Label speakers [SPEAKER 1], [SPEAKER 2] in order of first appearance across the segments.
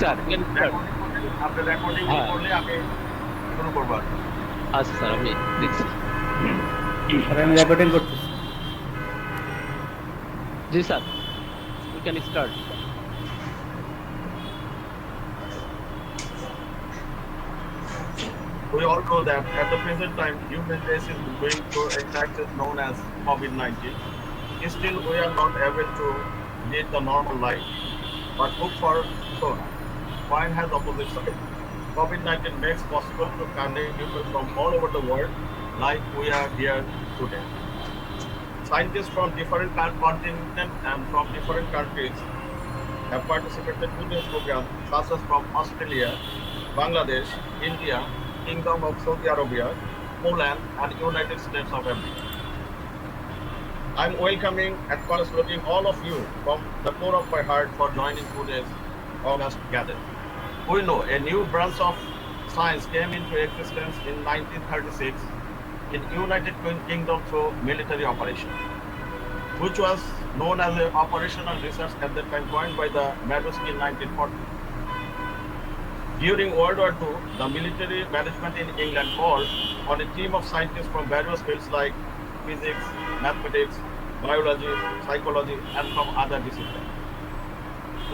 [SPEAKER 1] Sir কেন sir?
[SPEAKER 2] আপনি recording
[SPEAKER 1] হ্যাঁ,
[SPEAKER 2] করলে আমি শুরু করবো আর কি।
[SPEAKER 1] আচ্ছা স্যার, আমি দেখছি।
[SPEAKER 3] আর আমি রেকর্ডিং করতেছি।
[SPEAKER 1] জি sir, we can start.
[SPEAKER 2] We all know that at the present time, human race is going through a crisis known as COVID-19. Still, we are not able to lead the normal life. But hope for soon. Coin has opposite side. COVID-19 makes possible to connect people from all over the world like we are here today. Scientists from different continents and from different countries have participated in this program, such as from Australia, Bangladesh, India, Kingdom of Saudi Arabia, Poland, and United States of America. I'm welcoming and congratulating all of you from the core of my heart for joining today's August gathering. We know a new branch of science came into existence in 1936 in United Kingdom through military operation, which was known as a operational research at that time coined by the Madoski in 1940. During World War II, the military management in England called on a team of scientists from various fields like physics, mathematics, biology, psychology, and from other disciplines,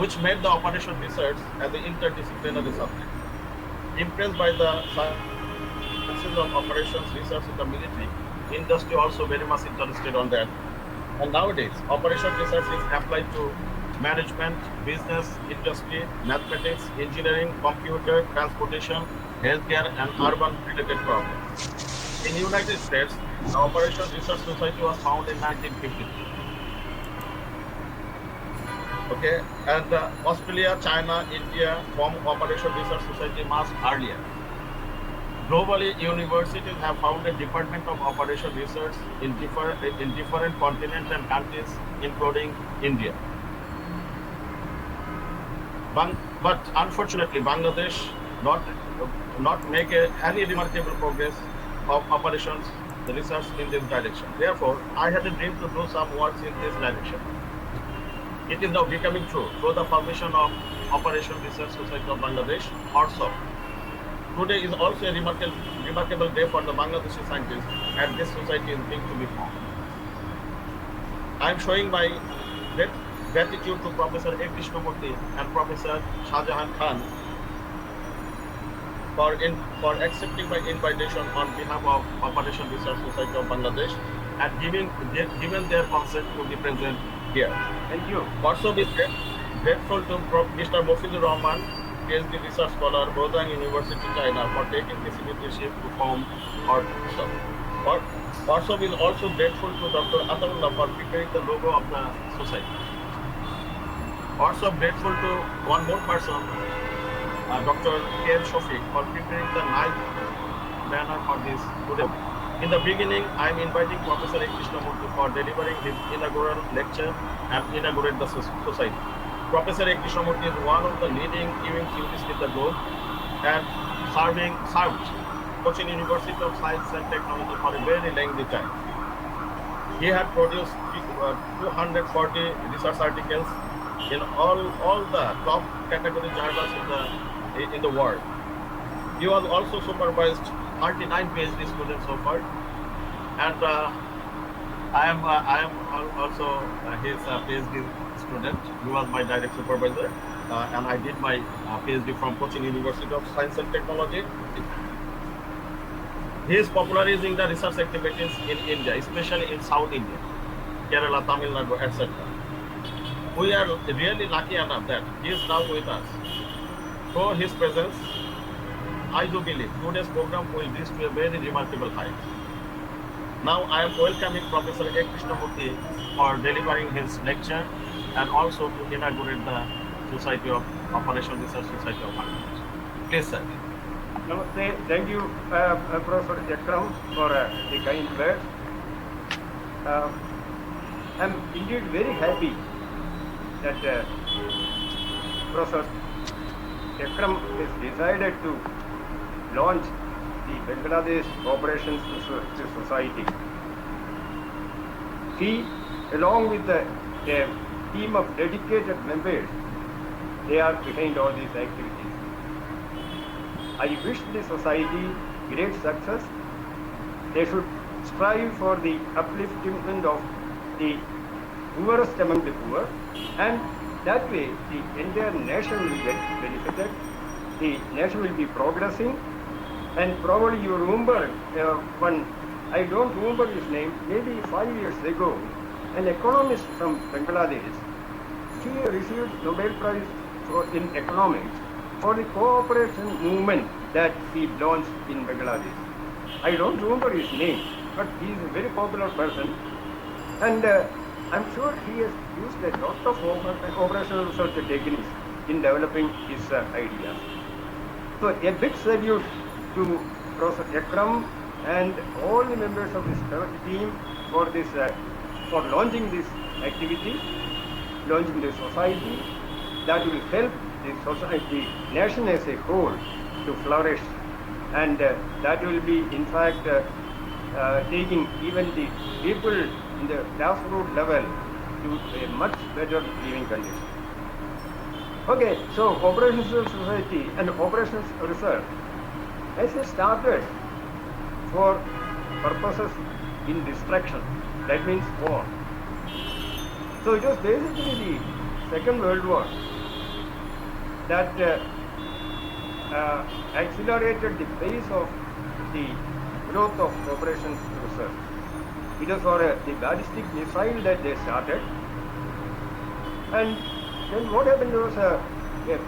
[SPEAKER 2] which made the operation research as an interdisciplinary subject. Impressed by the success of operations research in the military, industry also very much interested on that. And nowadays, operation research is applied to management, business, industry, mathematics, engineering, computer, transportation, healthcare, and urban-related problems. In the United States, the Operation Research Society was founded in 1953. Okay, and Australia, China, India formed Operation Research Society much earlier. Globally, universities have founded Department of Operation Research in different continents and countries, including India. But unfortunately, Bangladesh not not make any remarkable progress of operations research in this direction. Therefore, I had a dream to do some works in this direction. It is now becoming true through the formation of Operation Research Society of Bangladesh, ORSOB. Today is also a remarkable day for the Bangladeshi scientists, and this society is being to be formed. I am showing my great gratitude to Professor A. Krishnamurthy and Professor Shahjahan Khan for accepting my invitation on behalf of Operation Research Society of Bangladesh and given their consent to be present here.
[SPEAKER 3] Thank you.
[SPEAKER 2] Also, be grateful to Mr. Mofizur Rahman, PhD research scholar, Bodang University, China, for taking this initiative to form ORSOB. ORSOB is also grateful to Dr. Atarullah for preparing the logo of the society. Also grateful to one more person, Dr. K. Shafiq, for preparing the nice banner for this today. In the beginning, I am inviting Professor A. Krishnamurthy for delivering his inaugural lecture and inaugurate the society. Professor A. Krishnamurthy is one of the leading event theorists in the globe and served Cochin University of Science and Technology for a very lengthy time. He had produced 240 research articles in all the top category journals in the world. He was also supervised 39 PhD students so far, and I am also his PhD student. He was my direct supervisor, and I did my PhD from Cochin University of Science and Technology. He is popularizing the research activities in India, especially in South India, Kerala, Tamil Nadu, etc. We are really lucky enough that he is now with us. Through his presence, I do believe today's program will reach to a very remarkable height. Now I am welcoming Professor A. Krishnamurthy for delivering his lecture and also to inaugurate the Society of Operation Research Society of Bangladesh. Please, sir.
[SPEAKER 3] Namaste. Thank you, Professor Jakram, for the kind words. I'm indeed very happy that Professor Jakram has decided to launch the Bangladesh Operations Society. He, along with a team of dedicated members, they are behind all these activities. I wish the society great success. They should strive for the upliftment of the poorest among the poor, and that way the entire nation will get benefited. The nation will be progressing, and probably you remember one, I don't remember his name, maybe 5 years ago, an economist from Bangladesh, he received Nobel Prize in economics for the cooperation movement that he launched in Bangladesh. I don't remember his name, but he is a very popular person, and I'm sure he has used a lot of operational research techniques in developing his ideas. So a big salute to Professor Ekram and all the members of his team for this, for launching this activity, launching the society that will help the society, nation as a whole to flourish, and that will be in fact taking even the people in the grassroots level to a much better living condition. Okay, so operations society and operations research has started for purposes in destruction, that means war. So it was basically the Second World War that accelerated the pace of the growth of operations research. It was for the ballistic missile that they started, and then what happened was a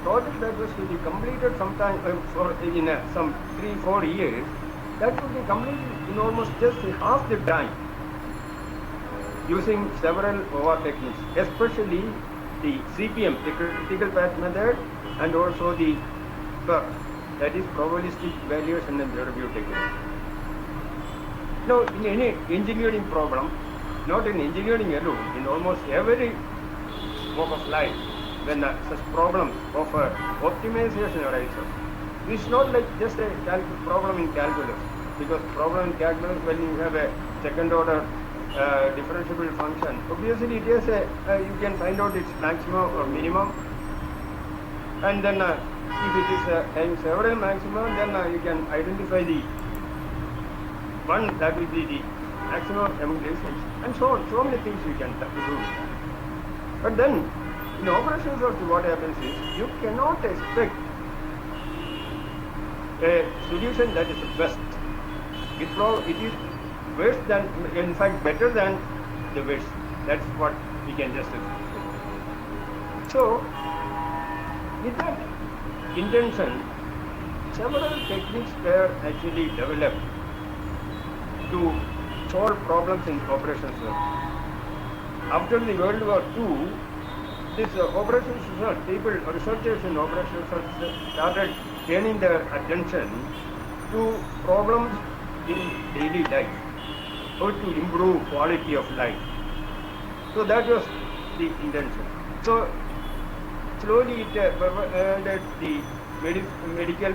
[SPEAKER 3] project that was to be completed sometime in some 3-4 years, that would be completed in almost just half the time, using several OR techniques, especially the CPM, the critical path method, and also the PER, that is probabilistic evaluation and review technique. Now, in any engineering problem, not in engineering alone, in almost every walk of life, when such problems of optimization arises, it's not like just a problem in calculus, because problem in calculus, when you have a second order differentiable function, obviously it is you can find out its maximum or minimum, and then if it is having several maximum, then you can identify the one that will be the maximum among these things, and so on. So many things you can do. But then in operations also what happens is you cannot expect a solution that is the best. It is worse than, in fact better than the worst. That's what we can just say. So with that intention, several techniques were actually developed to solve problems in operations work. After the World War II, this operations research, people, researchers in operations research started turning their attention to problems in daily life, how to improve quality of life. So that was the intention. So slowly it pervaded the medical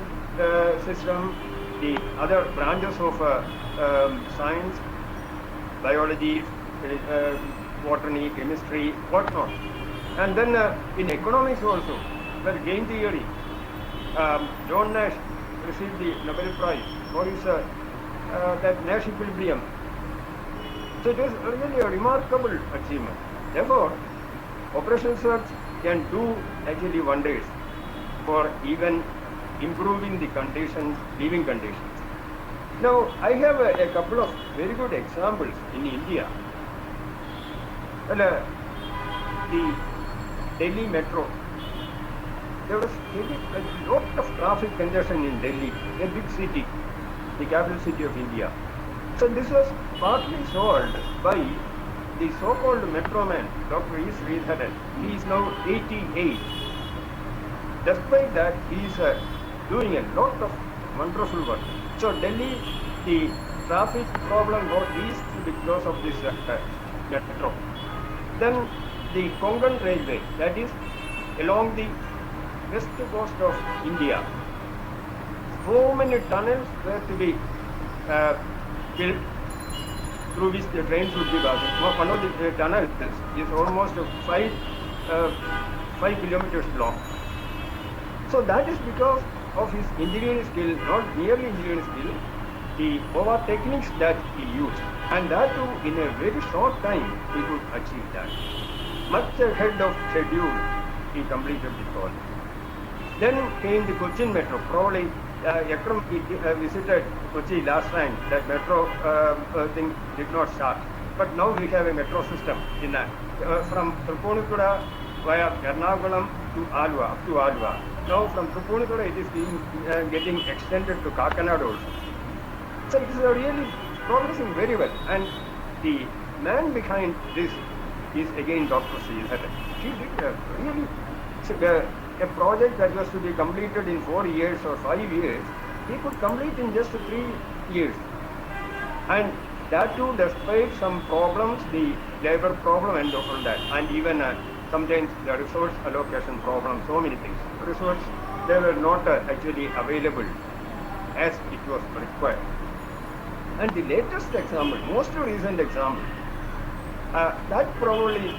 [SPEAKER 3] system, the other branches of science, biology, botany, chemistry, whatnot. And then in economics also, where game theory, John Nash received the Nobel Prize for his that Nash equilibrium. So it was really a remarkable achievement. Therefore, operations research can do actually wonders for even improving the conditions, living conditions. Now, I have a couple of very good examples in India. Well, the Delhi metro. There was a lot of traffic congestion in Delhi, a big city, the capital city of India. So this was partly solved by the so-called metro man, Dr. E. Sridharan. He is now 88. Despite that, he is doing a lot of wonderful work. So Delhi, the traffic problem got eased because of this metro. Then the Konkan Railway, that is along the west coast of India. So many tunnels were to be built through which the trains would be passing. One of the tunnels is almost 5 kilometers long. So that is because of his engineering skill, not merely engineering skill, the over techniques that he used. And that too, in a very short time, he could achieve that. Much ahead of schedule, he completed the project. Then came the Cochin Metro. Probably Ekram visited Kochi last time. That metro thing did not start. But now we have a metro system in that. From Triponikkura via Ernakulam to Alva, up to Alva. Now from Triponikkura it is getting extended to Kakinada also. So it is really progressing very well. And the man behind this is again Dr. Sridharan. He did really a project that was to be completed in 4 years or 5 years, he could complete in just 3 years. And that too despite some problems, the labor problem and all that, and even sometimes the resource allocation problem, so many things. Resource, they were not actually available as it was required. And the latest example, most recent example, that probably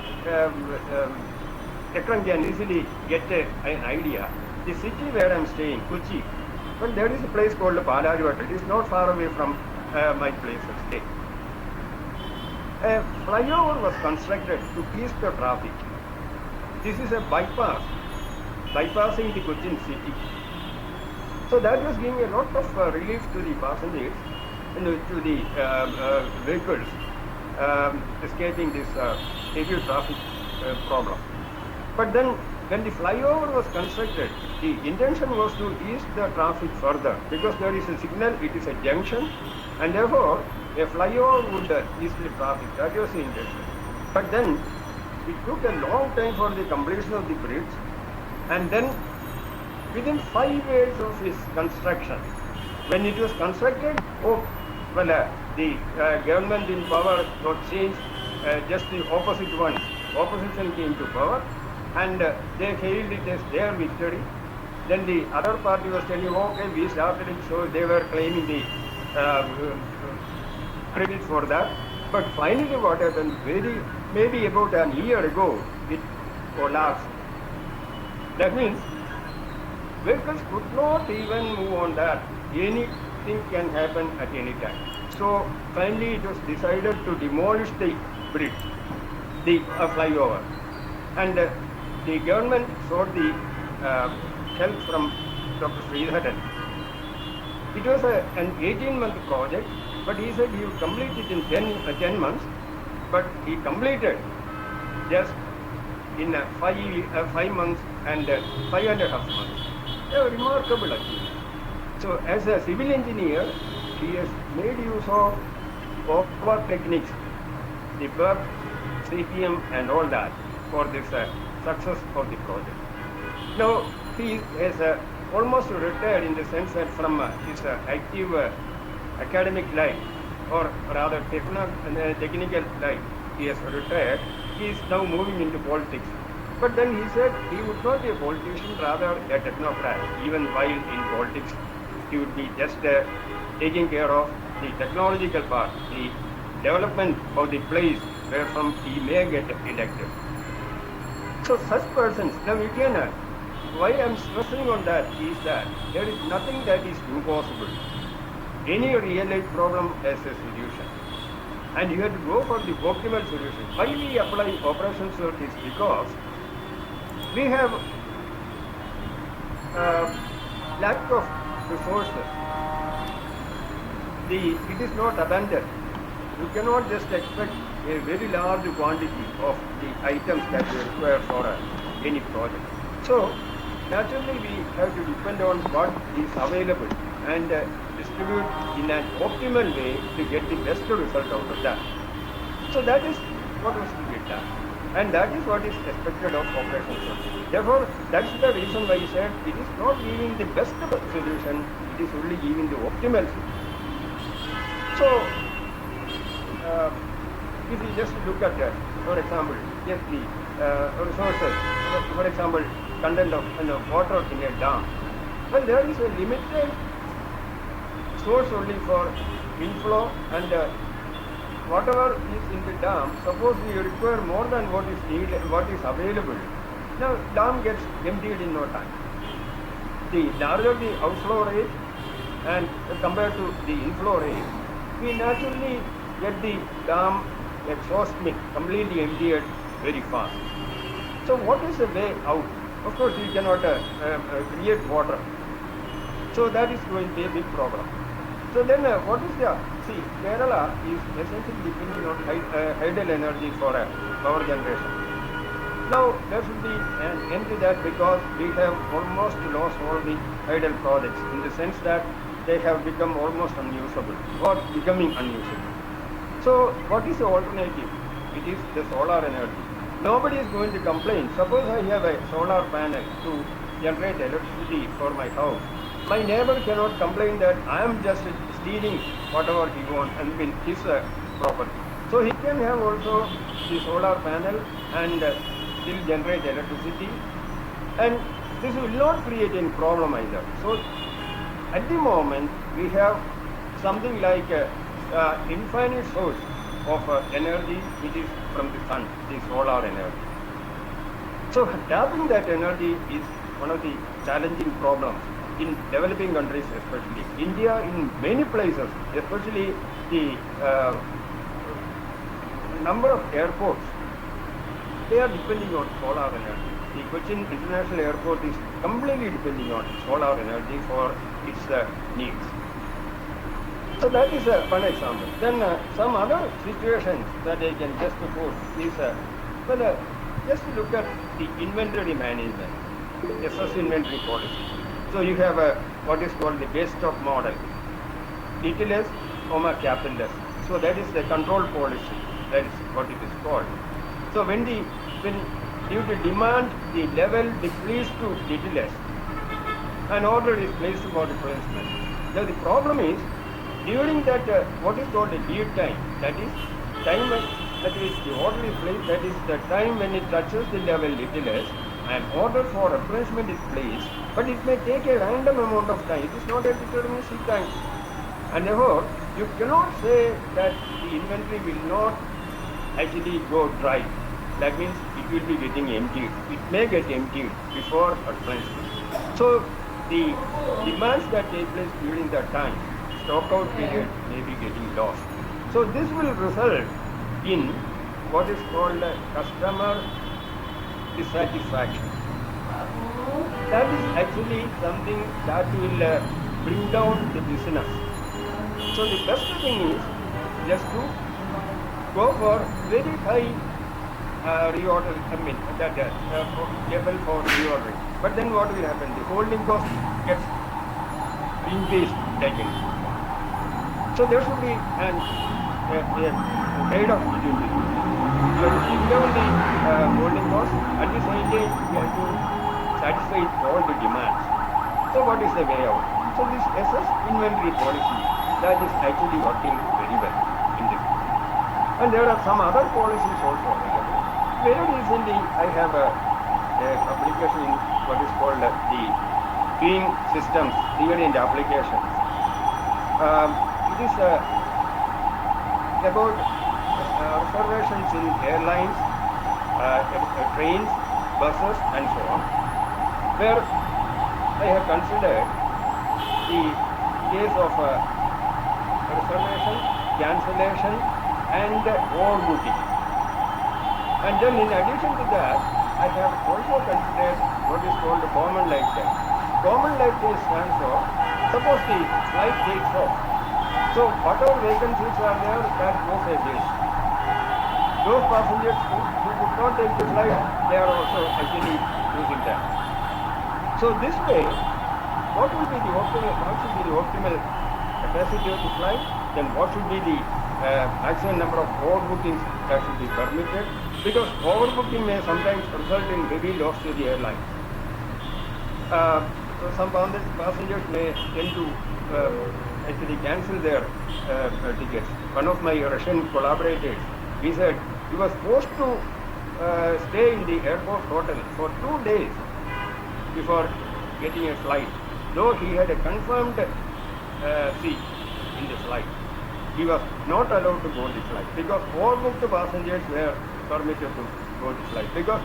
[SPEAKER 3] Ekram can easily get an idea. The city where I am staying, Kochi, but there is a place called Palarivata. It is not far away from my place of stay. A flyover was constructed to ease the traffic. This is a bypass, bypassing the Cochin city. So that was giving a lot of relief to the passengers and to the vehicles escaping this heavy traffic problem. But then when the flyover was constructed, the intention was to ease the traffic further because there is a signal, it is a junction, and therefore a flyover would ease the traffic. That was the intention. But then it took a long time for the completion of the bridge, and then within 5 years of its construction, when it was constructed, the government in power got changed, just the opposite one. Opposition came to power, and they hailed it as their victory. Then the other party was telling, okay, we started it, so they were claiming the credit for that. But finally what happened, maybe about a year ago, it collapsed. That means vehicles could not even move on that. Anything can happen at any time. So finally it was decided to demolish the bridge, the flyover. And the government sought the help from Dr. Sridharan. It was an 18-month project, but he said he would complete it in 10 months, but he completed just in 5 months and 5.5 months. A remarkable achievement. So as a civil engineer, he has made use of over techniques, the BERT, CPM and all that for this success of the project. Now he is almost retired in the sense that from his active academic life, or rather technical life, he has retired. He is now moving into politics. But then he said he would not be a politician, rather a technocrat. Even while in politics, he would be just taking care of the technological part, the development of the place where from he may get elected. So such persons, now we can, why I am stressing on that is that there is nothing that is impossible. Any real life problem has a solution. And you have to go for the optimal solution. Why we apply operations work is because we have lack of resources. It is not abundant. You cannot just expect a very large quantity of the items that you require for any project. So naturally we have to depend on what is available and distribute in an optimal way to get the best result out of that. So that is what was to be done. And that is what is expected of operations. Therefore, that's the reason why I said it is not giving the best solution, it is only giving the optimal solution. So, if you just look at that, for example, just the resources, for example, content of water in a dam, well, there is a limited source only for inflow, and whatever is in the dam, suppose we require more than what is needed, what is available, now dam gets emptied in no time. the larger the outflow rate and compared to the inflow rate, we naturally get the dam exhaust mix completely emptied very fast. So what is the way out? Of course, you cannot create water. So that is going to be a big problem. So then what is the, see, Kerala is essentially depending on hydel energy for power generation. Now there should be an end to that because we have almost lost all the hydel projects in the sense that they have become almost unusable or becoming unusable. So what is the alternative? It is the solar energy. Nobody is going to complain. Suppose I have a solar panel to generate electricity for my house. My neighbor cannot complain that I am just stealing whatever he wants and in his property. So he can have also the solar panel and still generate electricity, and this will not create any problem either. So at the moment we have something like infinite source of energy which is from the sun, the solar energy. So tapping that energy is one of the challenging problems in developing countries, especially India. In many places, especially the number of airports, they are depending on solar energy. The Cochin International Airport is completely depending on solar energy for its needs. So that is one example. Then some other situations that I can just quote is, just look at the inventory management, SS inventory policy. So you have what is called the base stock model, little s, capital S. So that is the control policy. That is what it is called. So when due to demand, the level depletes to little s, an order is placed for replacement. Now the problem is, during that what is called a lead time, that is time that is the order is placed, that is the time when it touches the level little s, an order for replacement is placed, but it may take a random amount of time. It is not a deterministic time, and therefore you cannot say that the inventory will not actually go dry. That means it will be getting emptied. It may get emptied before replacement. So the demands that take place during that time, stock out period, may be getting lost. So this will result in what is called customer dissatisfaction. That is actually something that will bring down the business. So the best thing is just to go for very high reorder, level for reordering. But then what will happen? The holding cost gets increased again. So there should be a trade-off between these two. You have to keep down the holding cost, at the same time you have to satisfy all the demands. So what is the way out? So this SS inventory policy, that is actually working very well in this. And there are some other policies also available. Very recently I have a application in what is called the queuing systems, theory and applications. It is about reservations in airlines, trains, buses and so on, where I have considered the case of reservation, cancellation and overbooking. And then in addition to that, I have also considered what is called common lifetime. Common lifetime stands for, suppose the flight takes off. So whatever vacancies are there, that goes a waste. Those passengers who could not take the flight, they are also actually using that. So this way, what will be the optimal, what should be the optimal capacity of the flight? Then what should be the maximum number of overbookings that should be permitted? Because overbooking may sometimes result in heavy loss to the airline. So some passengers may tend to actually cancel their tickets. One of my Russian collaborators, he said he was forced to stay in the airport hotel for 2 days before getting a flight, though he had a confirmed seat in the flight. He was not allowed to board the flight because overbooked passengers were permitted to board the flight, because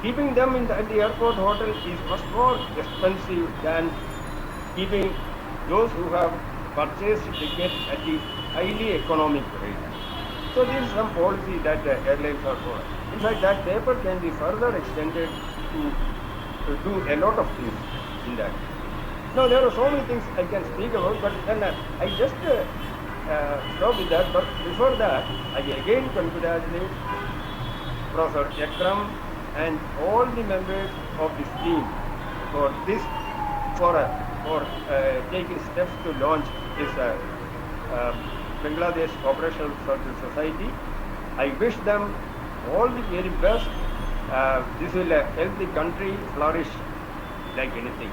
[SPEAKER 3] keeping them at the airport hotel is much more expensive than keeping those who have purchased tickets at the highly economic rate. So this is some policy that the airlines are following. In fact, that paper can be further extended to do a lot of things in that. Now there are so many things I can speak about, but then I just stop with that. But before that, I again congratulate Professor Ekram and all the members of this team for this, for taking steps to launch this Bangladesh Operational Social Society. I wish them all the very best. This will help the country flourish like anything.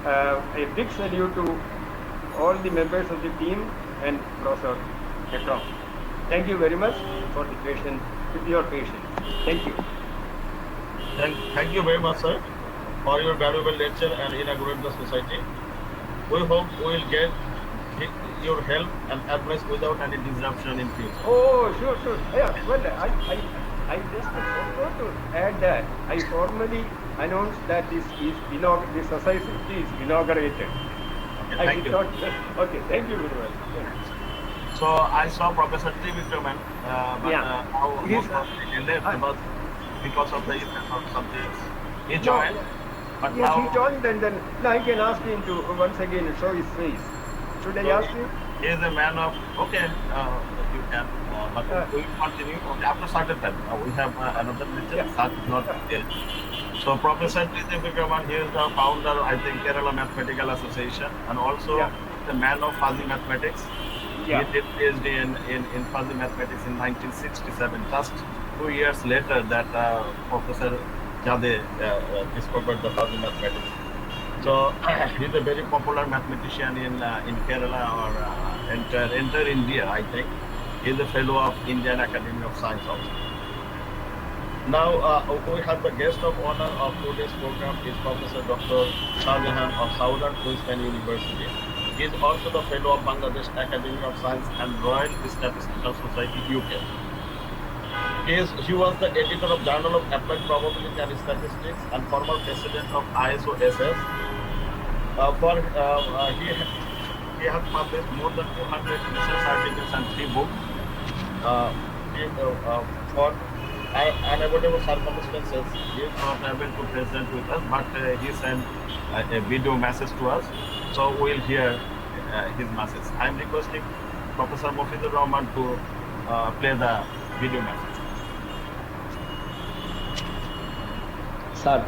[SPEAKER 3] A big salute to all the members of the team and Professor Ekram. Thank you very much for the patience, with your patience. Thank you.
[SPEAKER 2] Thank you very much, sir, for your valuable lecture and inaugurate the society. We hope we will get your help and advice without any disruption in future.
[SPEAKER 3] Oh, sure. Yeah, well, I just forgot to add that I formally announced that this society is inaugurated.
[SPEAKER 2] Okay, thank you.
[SPEAKER 3] Okay, thank you very much.
[SPEAKER 2] So I saw Professor T. Vikraman, but
[SPEAKER 3] Yeah.
[SPEAKER 2] now he left because of the event or something. He joined, but
[SPEAKER 3] Yes,
[SPEAKER 2] now
[SPEAKER 3] he joined, and then now I can ask him to once again show his face. Should I ask him?
[SPEAKER 2] he is a man of okay. You can, but we will continue after certain time. We have another lecture.
[SPEAKER 3] Yeah.
[SPEAKER 2] That is not there. So Professor T. Vikraman, he is the founder, I think, Kerala Mathematical Association, and also the man of fuzzy mathematics.
[SPEAKER 3] Yeah.
[SPEAKER 2] He did PhD in fuzzy mathematics in 1967. Just 2 years later, that Professor Jade discovered the fuzzy mathematics. So he's a very popular mathematician in Kerala or entire India, I think. He's a fellow of Indian Academy of Science also. Now we have the guest of honor of today's program is Professor Dr. Shahjahan of Southern Queensland University. He is also the fellow of Bangladesh Academy of Science and Royal Statistical Society, UK. He was the editor of Journal of Applied Probability and Statistics and former president of ISO-SS. He has published more than 200 research articles and 3 books. For unavoidable circumstances, he is not able to present with us, but he sent a video message to us, so we will hear his message. I am requesting Professor Mofidur Rahman to play the video message.
[SPEAKER 1] Sir,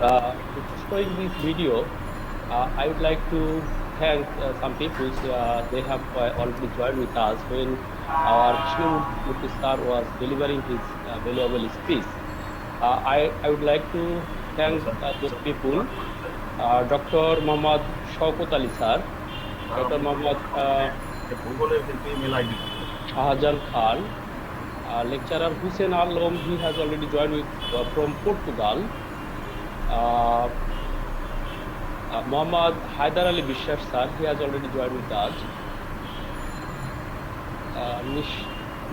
[SPEAKER 1] before showing this video, I would like to thank some people. They have already joined with us when our Shrimurti sir was delivering his valuable speech. I would like to thank those people. Dr. Mohammad Shaukat Ali sir, Dr. Mohammad Shahjan Khan, lecturer Hussein Alom, he has already joined with from Portugal. Mohammad Haidar Ali Bishar sir, he has already joined with us.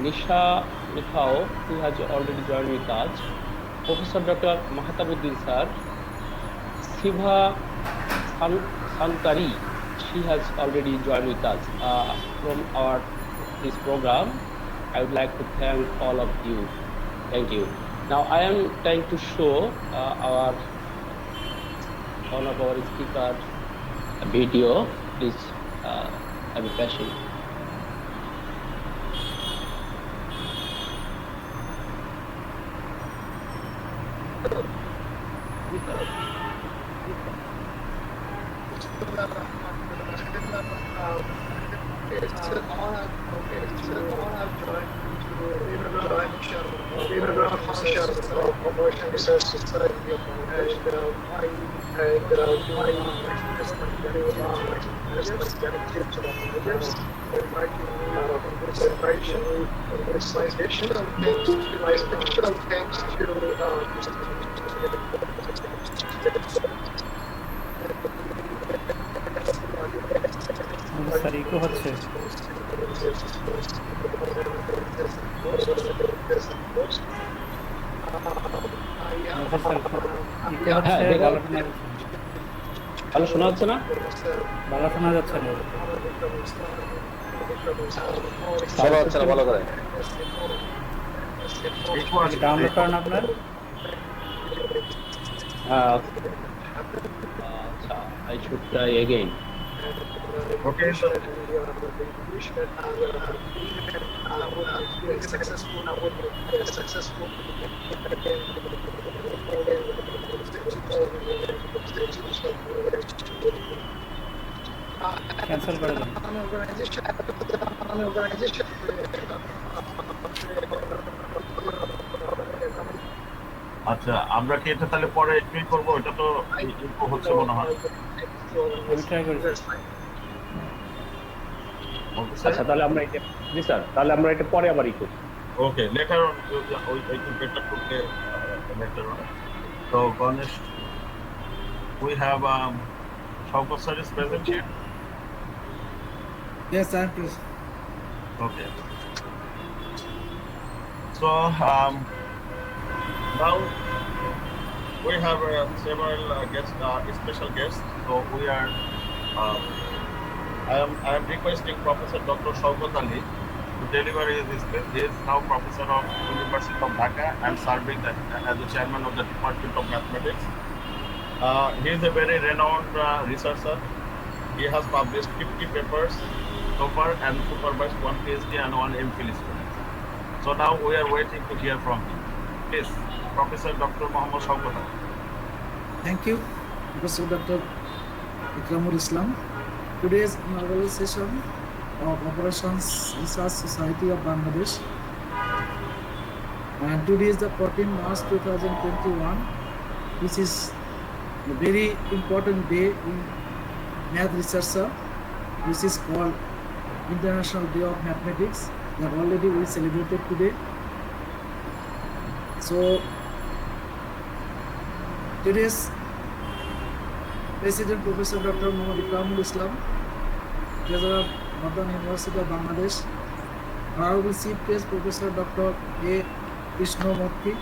[SPEAKER 1] Nisha Mikhao, he has already joined with us. Professor Dr. Mahatabuddin sir. Siva Sankari, she has already joined with us. From this program, I would like to thank all of you. Thank you. Now I am trying to show one of our speakers video. Please have a passion.
[SPEAKER 4] Sir echo হচ্ছে
[SPEAKER 1] হ্যাঁ, এটা ভালো শোনা যাচ্ছে না?
[SPEAKER 4] ভালো শোনা যাচ্ছে না।
[SPEAKER 5] ভালো হচ্ছে না ভালো করে।
[SPEAKER 4] ডাউনলোড করেন আপনার।
[SPEAKER 1] আচ্ছা, I should try again.
[SPEAKER 2] Okay, so
[SPEAKER 4] cancel করে দেন।
[SPEAKER 2] আচ্ছা, আমরা কি এটা তাহলে পরে একটু করবো? এটা তো ইনফো হচ্ছে মনে হয়।
[SPEAKER 4] আমি ট্রাই করেছি।
[SPEAKER 1] আচ্ছা, তাহলে আমরা এটা, জি স্যার, তাহলে আমরা এটা পরে আবার করি।
[SPEAKER 2] Okay, later on, we will better to play later on. So, Ganesh, we have Shaukat sir is present here.
[SPEAKER 4] Yes, I am present.
[SPEAKER 2] Okay. So now we have several guests, special guests. So we are. I am requesting Professor Dr. Shaukat Ali to deliver his speech. He is now Professor of University of Dhaka and serving as the chairman of the Department of Mathematics. He is a very renowned researcher. He has published 50 papers so far and supervised 1 PhD and 1 MPhil student. So now we are waiting to hear from him. Please, Professor Dr. Muhammad Shaukat Ali.
[SPEAKER 6] Thank you, Professor Dr. Ikramul Islam. Today's inaugural session of Operations Research Society of Bangladesh. And today is the 14th March 2021, which is a very important day in math researcher, which is called International Day of Mathematics, that already we celebrated today. So today's President Professor Dr. Muhammad Ikramul Islam, Treasurer of Northern University of Bangladesh, Honorable Chief Guest Professor Dr. A. Krishnamurthy,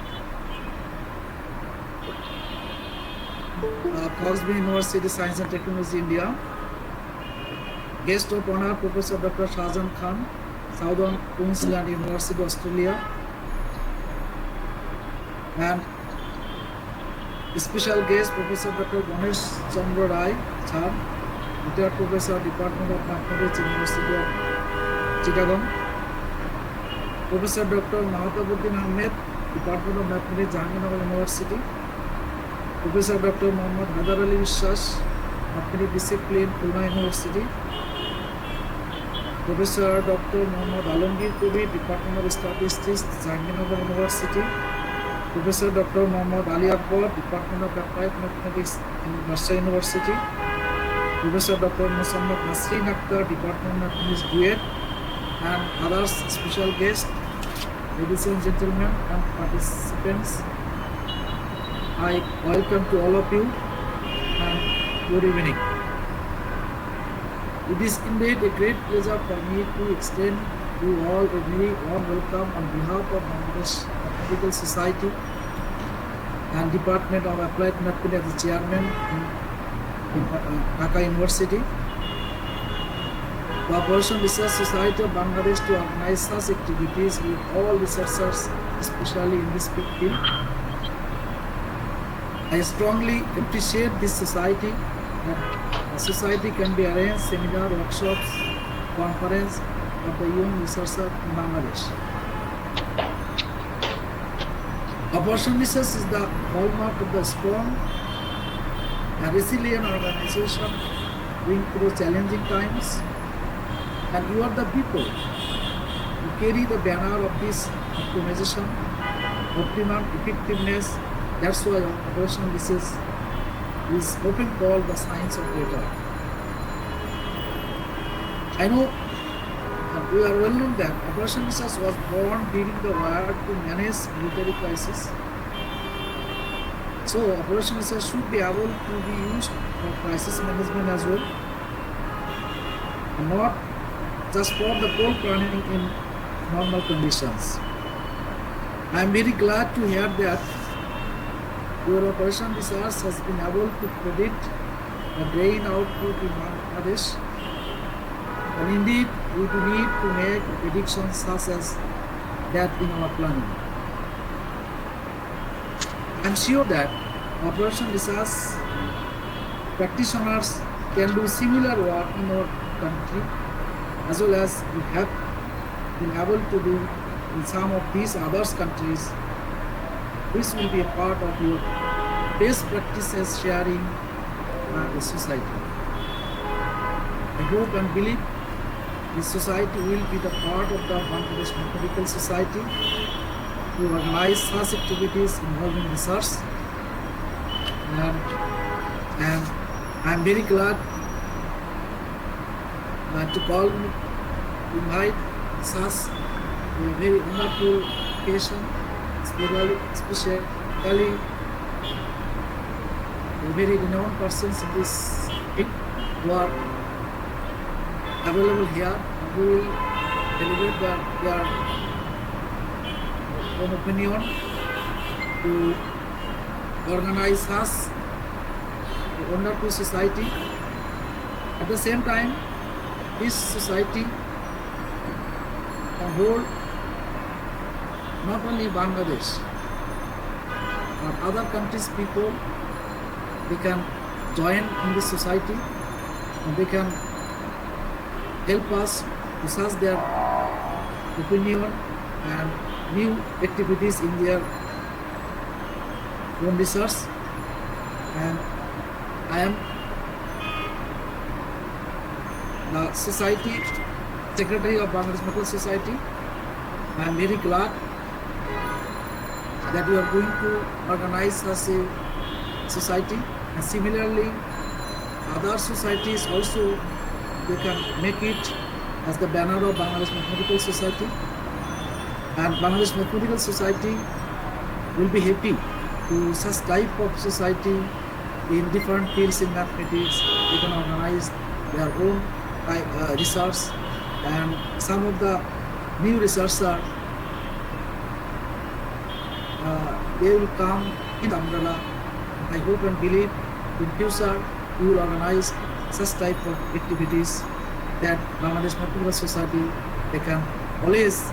[SPEAKER 6] Coxby University Science and Technology, India, Guest of Honor Professor Dr. Shahjan Khan, Southern Queensland University, Australia, and special guest Professor Dr. Ganesh Chandra Rai, Sir, retired Professor, Department of Mathematics, University of Chittagong, Professor Dr. Mahatabuddin Ahmed, Department of Mathematics, Jahangirnagar University, Professor Dr. Muhammad Hadar Ali Vishwas, Mathematics Discipline, Pune University, Professor Dr. Muhammad Alamgir Kubi, Department of Statistics, Jahangirnagar University, Professor Dr. Muhammad Ali Akbar, Department of Applied Mathematics, Nashar University, Professor Dr. Muhammad Nasreen Akhtar, Department of Mathematics, Duet, and others special guests, ladies and gentlemen and participants. I welcome to all of you and good evening. It is indeed a great pleasure for me to extend to all a very warm welcome on behalf of Bangladesh Mathematical Society and Department of Applied Mathematics as the chairman in Dhaka University. The Operation Research Society of Bangladesh to organize such activities with all researchers, especially in this field. I strongly appreciate this society, that the society can be arranged seminar, workshops, conference of the young researcher in Bangladesh. Operation Research is the hallmark of the strong and resilient organization going through challenging times, and you are the people who carry the banner of this optimization, optimum effectiveness. That's why Operation Research is often called the science of data. I know we are well known that Operation Research was born during the war to manage military crisis. So Operation Research should be able to be used for crisis management as well, and not just for the cold planning in normal conditions. I am very glad to hear that your operation research has been able to predict the grain output in Bangladesh. And indeed, we do need to make predictions such as that in our planning. I am sure that operation research practitioners can do similar work in our country, as well as we have been able to do in some of these other countries. This will be a part of your best practices sharing the society. I hope and believe this society will be the part of the Bangladesh Mathematical Society to organize such activities involving research. And I am very glad to invite such a very wonderful patient, especially a very renowned persons in this field who are available here, who will deliver their own opinion to organize us a wonderful society. At the same time, this society can hold not only Bangladesh, but other countries' people. They can join in this society and they can help us to search their opinion and new activities in their own research. And I am the Society Secretary of Bangladesh Medical Society. I am very glad that we are going to organize such a society, and similarly other societies also, they can make it as the banner of Bangladesh Mathematical Society, and Bangladesh Mathematical Society will be happy to such type of society in different fields in mathematics. They can organize their own research, and some of the new researchers they will come in the umbrella. I hope and believe in future we will organize such type of activities that Bangladesh Mathematical Society, they can always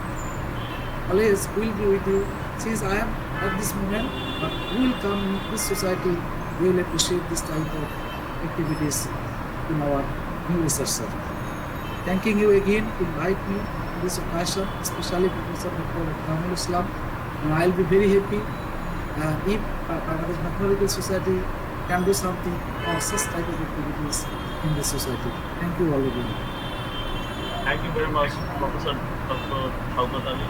[SPEAKER 6] will be with you. Since I am at this moment, but we will come in this society, we will appreciate this type of activities in our new research. Thanking you again to invite me in this occasion, especially Professor Dr. Kamil Islam, and I will be very happy if Bangladesh Mathematical Society can do something or such type of activities in the society. Thank you all again.
[SPEAKER 2] Thank you very much, Professor Dr. Shaukat Ali.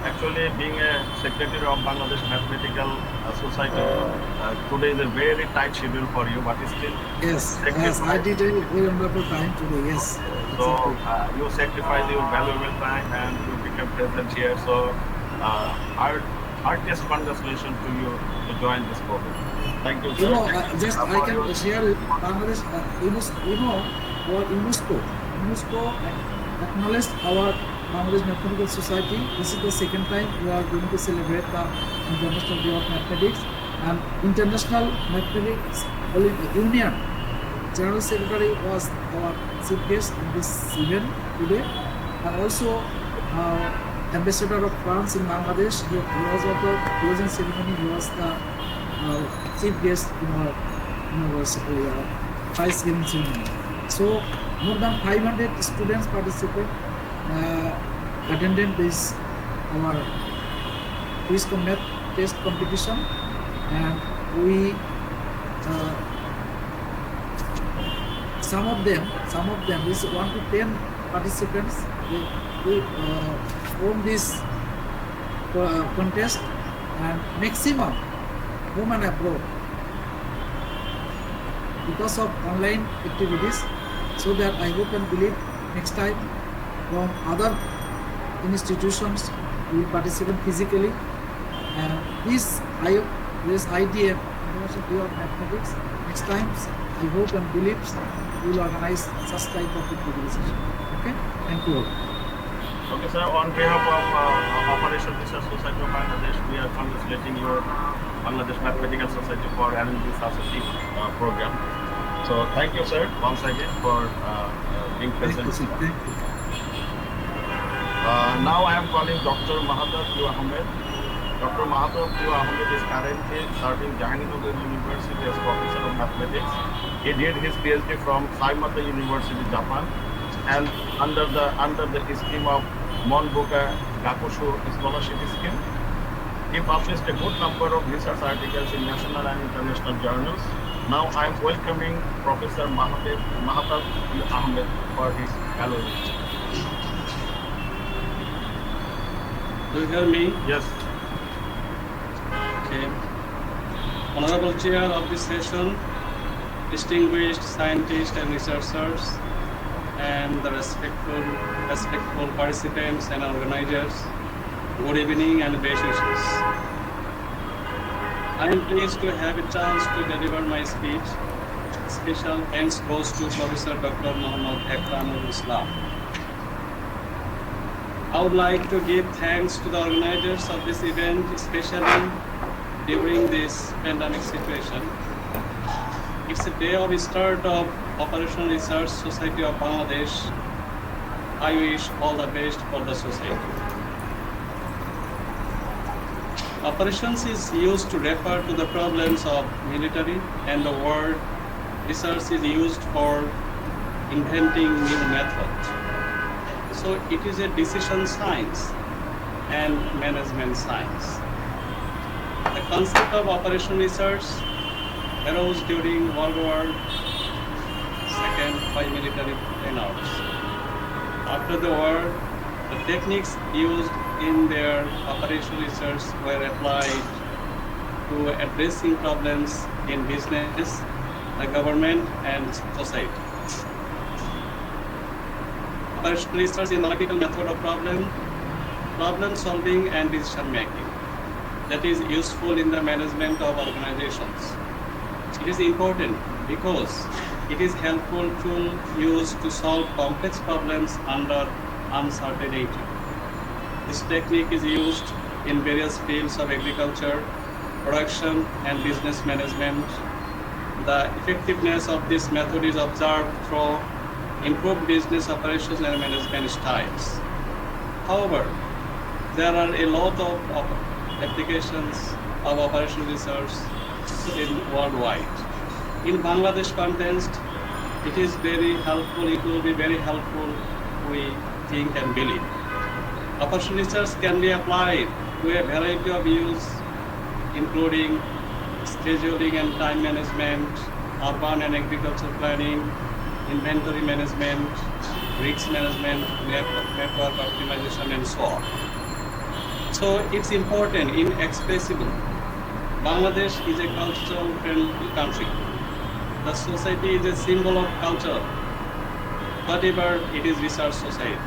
[SPEAKER 2] Actually, being a secretary of Bangladesh Mathematical Society, today is a very tight schedule for you, but still.
[SPEAKER 6] Yes, I did a very wonderful time today. Yes.
[SPEAKER 2] So you sacrifice your valuable time and you become present here. So our heartiest congratulations to you to join this program. Thank you, sir.
[SPEAKER 6] I can share Bangladesh. UNESCO acknowledged our Bangladesh Mathematical Society. This is the second time we are going to celebrate the International Day of Mathematics, and International Mathematics Union General Secretary was our chief guest in this event today, and also Ambassador of France in Bangladesh. He was at the closing ceremony. He was the chief guest in our university prize giving ceremony. So more than 500 students participate, attended this our quiz math test competition, and we some of them is 1 to 10 participants. They won this contest, and maximum home and abroad because of online activities. So that I hope and believe next time from other institutions will participate physically, and this IDM International Day of Mathematics next time I hope and believe we will organize such type of activities. Okay, thank you all.
[SPEAKER 2] Okay, sir. On behalf of Operation Research Society of Bangladesh, we are congratulating your Bangladesh Mathematical Society for arranging such a big program. So thank you, sir, once again for being present. Now I am calling Dr. Mahathir Q. Ahmed. Dr. Mahathir Q. Ahmed is currently serving Jahangirnagar University as Professor of Mathematics. He did his PhD from Saimata University, Japan, and under the scheme of Monbuka Gakushu Scholarship Scheme. He published a good number of research articles in national and international journals. Now I am welcoming Professor Mahathir Q. Ahmed for his gallery.
[SPEAKER 7] Do you hear me?
[SPEAKER 2] Yes.
[SPEAKER 7] Okay. Honorable Chair of this session, distinguished scientists and researchers, and the respectful participants and organizers, good evening and best wishes. I am pleased to have a chance to deliver my speech. Special thanks goes to Professor Dr. Muhammad Ekramul Islam. I would like to give thanks to the organizers of this event, especially during this pandemic situation. It's a day of start of Operation Research Society of Bangladesh. I wish all the best for the society. Operations is used to refer to the problems of military, and the word research is used for inventing new methods. So it is a decision science and management science. The concept of operation research arose during World War II by military tenors. After the war, the techniques used in their operation research were applied to addressing problems in business, the government, and society. Operation research is an analytical method of problem solving and decision making that is useful in the management of organizations. It is important because it is helpful tool used to solve complex problems under uncertainty. This technique is used in various fields of agriculture, production, and business management. The effectiveness of this method is observed through improved business operations and management styles. However, there are a lot of applications of operation research in worldwide. In Bangladesh context, it is very helpful. It will be very helpful, we think and believe. Operation research can be applied to a variety of use, including scheduling and time management, urban and agricultural planning, inventory management, risk management, network optimization, and so on. So it's important, inexpressible. Bangladesh is a cultural friendly country. The society is a symbol of culture, whatever it is research society.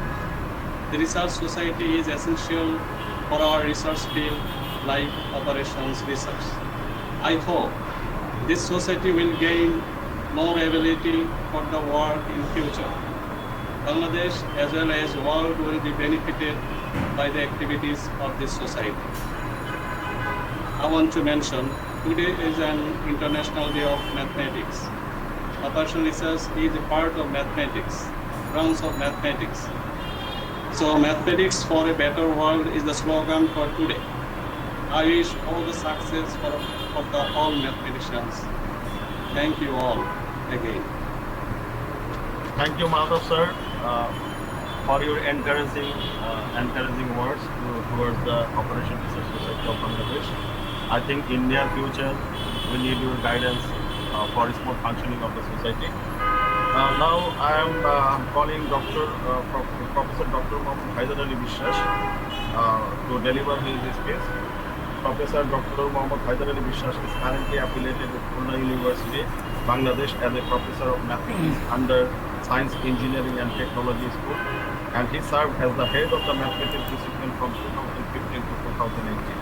[SPEAKER 7] The research society is essential for our research field like operations research. I hope this society will gain more ability for the work in future. Bangladesh as well as world will be benefited by the activities of this society. I want to mention today is an International Day of Mathematics. Operation research is a part of mathematics, branch of mathematics. So mathematics for a better world is the slogan for today. I wish all the success for all mathematicians. Thank you all again.
[SPEAKER 2] Thank you, Madhav sir, for your encouraging words towards the Operation Research Society of Bangladesh. I think in near future we need your guidance for smooth functioning of the society. Now I am calling Professor Dr. Muhammad Haider Ali Bishwash to deliver his speech. Professor Dr. Muhammad Haider Ali Bishwash is currently affiliated with Pune University, Bangladesh as a professor of mathematics under Science, Engineering and Technology School, and he served as the head of the mathematics discipline from 2015 to 2018.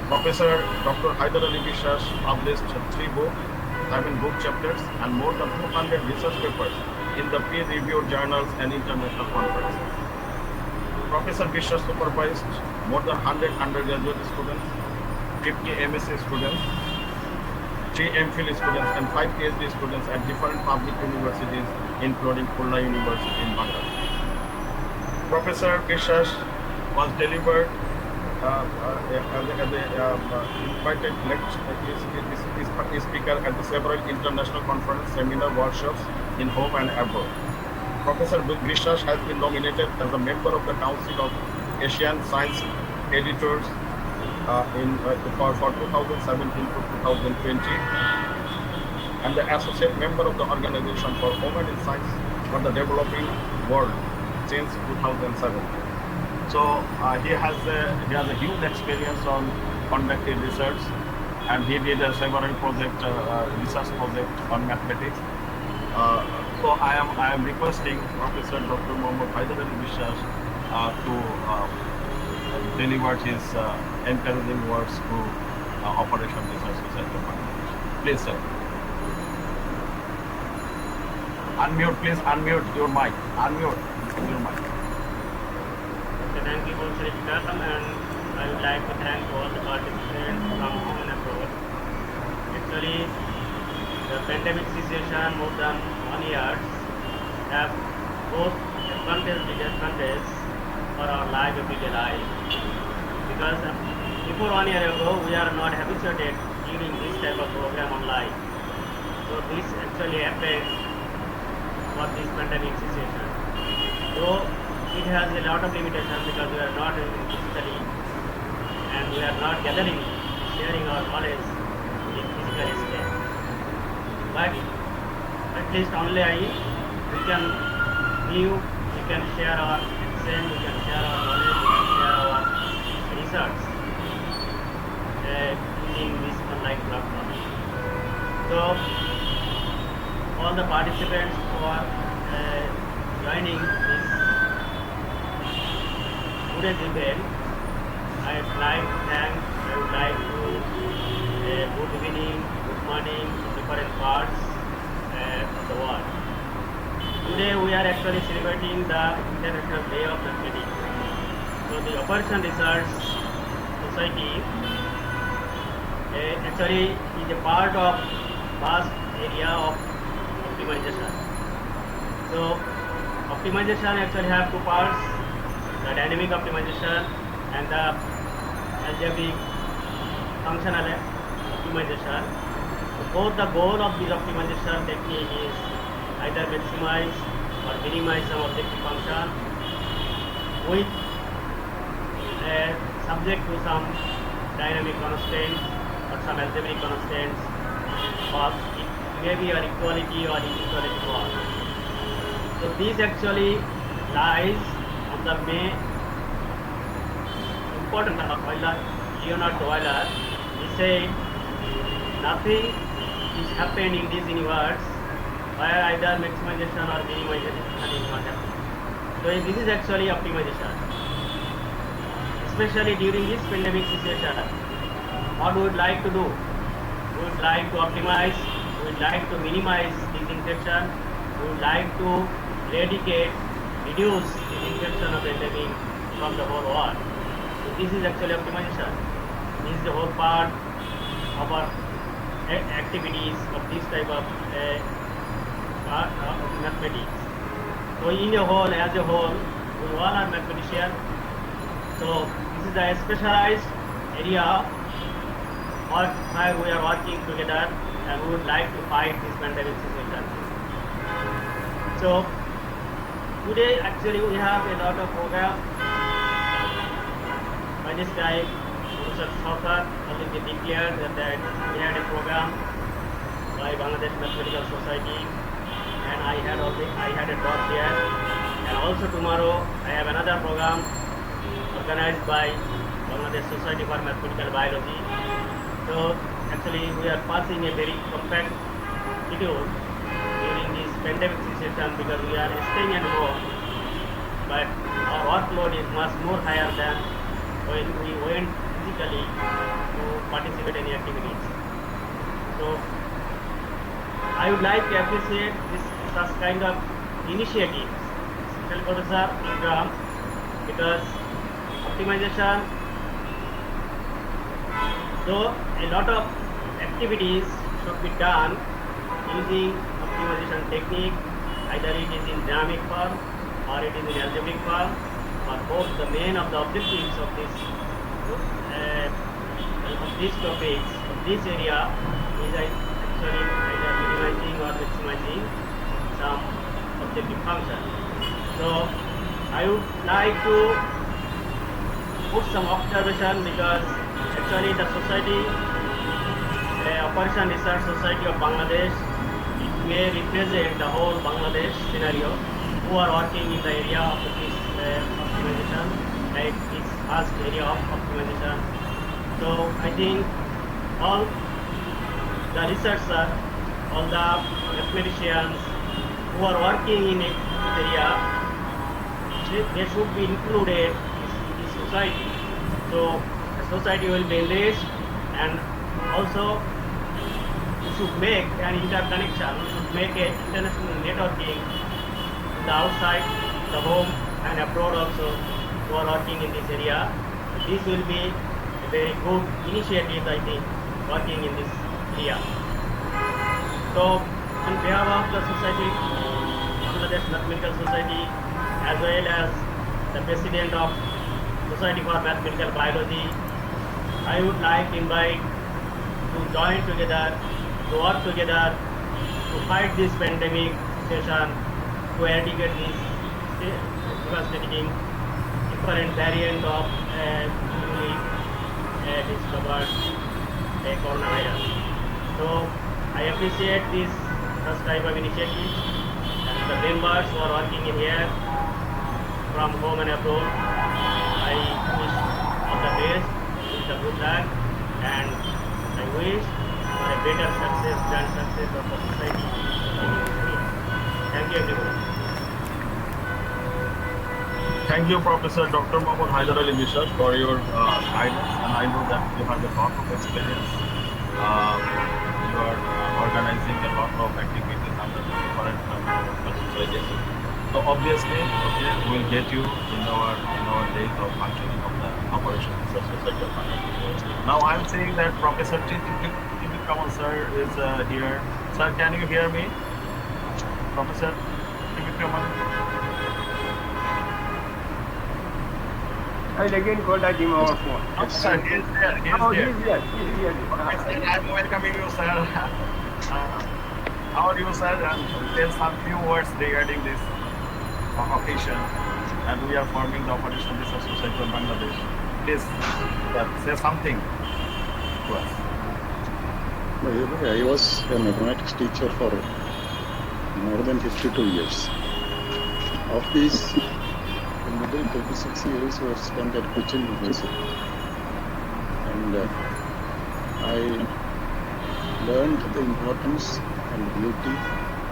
[SPEAKER 2] Professor Dr. Haider Ali Bishwash published 3 books, 7 book chapters, and more than 200 research papers in the peer-reviewed journals and international conferences. Professor Bishwa supervised more than 100 undergraduate students, 50 MSc students, 3 MPhil students, and 5 PhD students at different public universities, including Khulna University in Bangladesh. Professor Bishwa was delivered as a invited speaker at the several international conference, seminar, workshops in home and abroad. Professor Bishwa has been nominated as a member of the Council of Asian Science Editors for 2017 to 2020, and the associate member of the Organization for Women in Science for the Developing World since 2007. So he has a huge experience on conducting research, and he did several research projects on mathematics. So I am requesting Professor Dr. Mohammad Haidar Bishwa to deliver his encouraging words to Operation Research Society of Bangladesh. Please, sir. Please unmute your mic. Unmute your mic.
[SPEAKER 8] Thank you, Sri Vikram, and I would like to thank all the participants from home and abroad. Actually, the pandemic situation more than 1 year have both advantage and disadvantage for our life, everyday life. Because before 1 year ago, we are not habituated during this type of program online. So this actually affects for this pandemic situation. So it has a lot of limitations because we are not physically and we are not gathering, sharing our knowledge in physical state. But at least online we can view, we can share our exchange, we can share our knowledge, we can share our research using this online platform. So all the participants who are joining this today's event, I would like to thank, I would like to good evening, good morning to different parts of the world. Today we are actually celebrating the International Day of Mathematics. So the Operation Research Society actually is a part of vast area of optimization. So optimization actually have two parts, the dynamic optimization and the algebraic functional optimization. So both the goal of this optimization technique is either maximize or minimize some objective function with subject to some dynamic constraints or some algebraic constraints of maybe or equality or inequality law. So this actually lies on the main important of Euler, Leonard Euler. He said nothing is happened in this universe where either maximization or minimization is not happening. So this is actually optimization. Especially during this pandemic situation, what we would like to do? We would like to optimize, we would like to minimize this infection, we would like to eradicate, reduce the infection of the endemic from the whole world. So this is actually optimization. This is the whole part of our activities of this type of mathematics. So in a whole, as a whole, we all are mathematicians. So this is a specialized area where we are working together and we would like to fight this pandemic situation. So today actually we have a lot of program by this guy, Mr. Saukar, already declared that we had a program by Bangladesh Mathematical Society, and I had a talk there. And also tomorrow I have another program organized by Bangladesh Society for Mathematical Biology. So actually we are passing a very compact schedule during this pandemic situation because we are staying at home, but our workload is much more higher than when we went physically to participate in activities. So I would like to appreciate this such kind of initiatives. Professor Ikram because optimization, though a lot of activities should be done using optimization technique, either it is in dynamic form or it is in algebraic form, or both. The main of the objectives of these topics of this area is actually either minimizing or maximizing some objective function. So I would like to put some observation, because actually the society, Operation Research Society of Bangladesh, it may represent the whole Bangladesh scenario who are working in the area of this optimization, like this vast area of optimization. So I think all the researchers, all the mathematicians who are working in this area, they should be included in this society. So the society will be enriched, and also we should make an interconnection, we should make an international networking to the outside, the home and abroad also, who are working in this area. This will be a very good initiative, I think, working in this area. So on behalf of the society, Bangladesh Mathematical Society, as well as the president of Society for Mathematical Biology, I would like to invite to join together, to work together to fight this pandemic situation, to eradicate this devastating different variant of newly discovered coronavirus. So I appreciate this such type of initiative, and the members who are working in here from home and abroad. I wish all the best, wish the good luck, and I wish for a better success than success of the society. Thank you, everyone.
[SPEAKER 2] Thank you, Professor Dr. Mohammad Haidar Ali Mishra, for your guidance, and I know that you have a lot of experience. You are organizing a lot of activities under the different societies. So obviously, we will get you in our days of functioning of the Operation Research Society of Bangladesh. Now I'm saying that Professor T.B. Kamal sir is here. Sir, can you hear me? Professor T.B. Kamal.
[SPEAKER 3] I'll again contact him over phone.
[SPEAKER 2] Oh, sir, he is there. He is
[SPEAKER 3] Oh,
[SPEAKER 2] there.
[SPEAKER 3] he's here. He's here.
[SPEAKER 2] Okay, sir, I'm welcoming you, sir. How are you, sir? And tell some few words regarding this occasion. And we are forming the Operation Research Society of Bangladesh. Please say something to us.
[SPEAKER 9] I was a mathematics teacher for more than 52 years. Of these, the middle 36 years were spent at Cochin University. And I learned the importance and beauty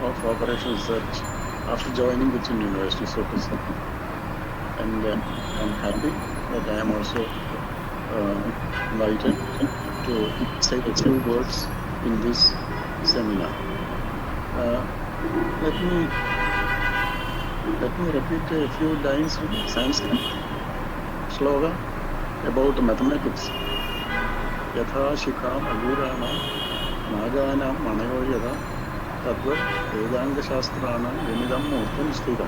[SPEAKER 9] of operational research after joining Cochin University, so to say. And I'm happy that I am also invited to say a few words in this seminar. Let me repeat a few lines in Sanskrit slogan about mathematics. Yatha shikam agurana nagana manayoyada tadva vedanga shastrana venidam murtam sthita.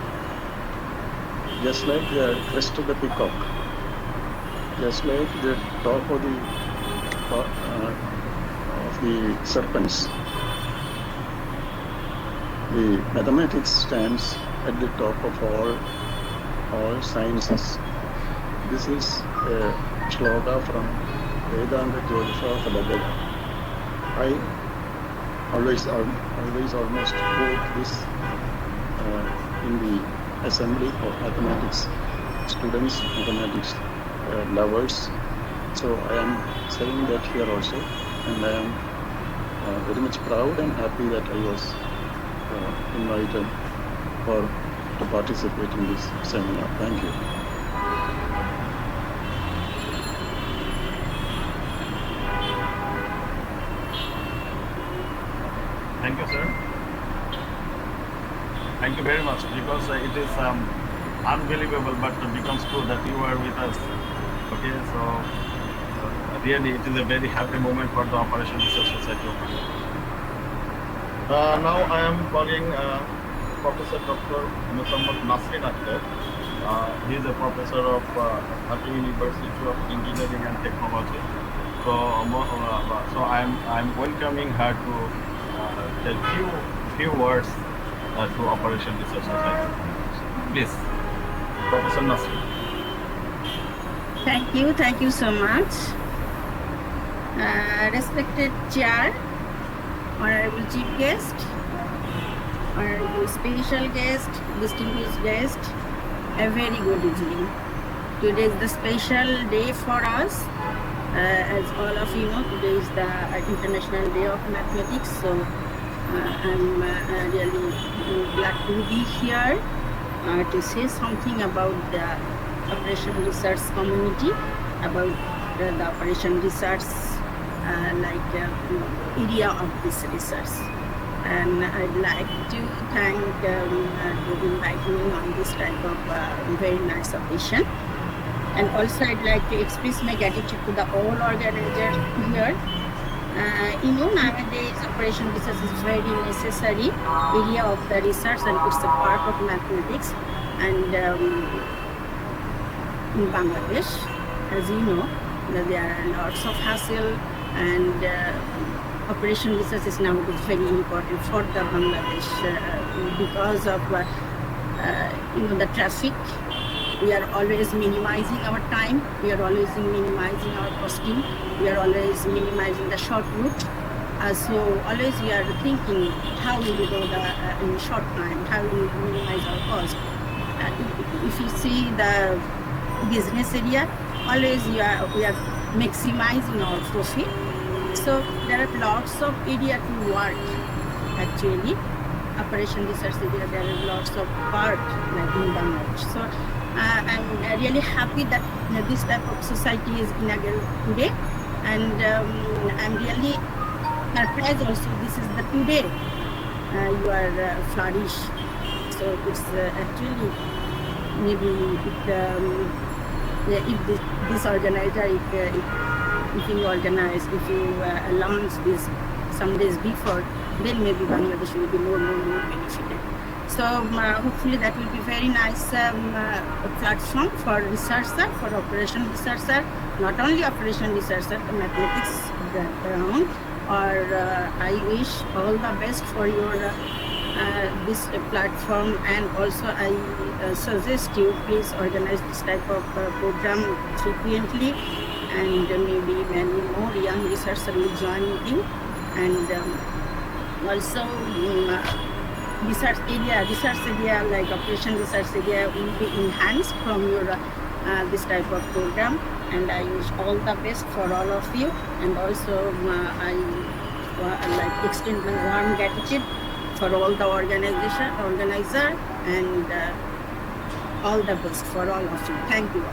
[SPEAKER 9] Just like the crest of the peacock, just like the top of the serpents, the mathematics stands at the top of all sciences. This is a shloka from Vedanta Jyotisha Padagada. I always almost quote this in the assembly of mathematics students, mathematics lovers. So I am saying that here also, and I am very much proud and happy that I was invited to participate in this seminar. Thank you.
[SPEAKER 2] Thank you, sir. Thank you very much, because it is unbelievable, but it becomes true that you are with us. Okay, so really it is a very happy moment for the Operation Research Society of India. Now I am calling Professor Dr. Muhammad Nasrin Akhtar. He is a professor of Dhaka University of Engineering and Technology. So I'm welcoming her to tell few words to Operation Research Society. Please, Professor Nasrin.
[SPEAKER 10] Thank you so much. Respected chair, honorable chief guest, honorable special guest, distinguished guest, a very good evening. Today is the special day for us. As all of you know, today is the International Day of Mathematics. So I'm really glad to be here to say something about the Operation Research community, about the Operation Research area of this research. And I'd like to thank to invite me on this type of very nice occasion. And also I'd like to express my gratitude to the all organizers here. Nowadays Operation Research is very necessary area of the research, and it's a part of mathematics. And in Bangladesh, as you know, there are lots of hassle, and Operation Research is nowadays very important for the Bangladesh because of the traffic. We are always minimizing our time. We are always minimizing our costing. We are always minimizing the short route. So always we are thinking how we will go in short time, how we will minimize our cost. If you see the business area, always we are maximizing our profit. So there are lots of area to work. Actually, Operation Research area, there are lots of part like in Bangladesh. So I'm really happy that this type of society is inaugurated today, and I'm really surprised also this is the today you are flourish. So it's actually maybe if this organizer, if you organize, if you launch this some days before, then maybe Bangladesh will be more benefited. So hopefully that will be very nice platform for researcher, for Operation Researcher, not only Operation Researcher, mathematics background. Or I wish all the best for your this platform, and also I suggest you please organize this type of program frequently, and maybe many more young researchers will join you. And also research area like Operation Research area will be enhanced from your this type of program. And I wish all the best for all of you. And also I like extend my warm gratitude for all the organizer, and all the best for all of you. Thank you all.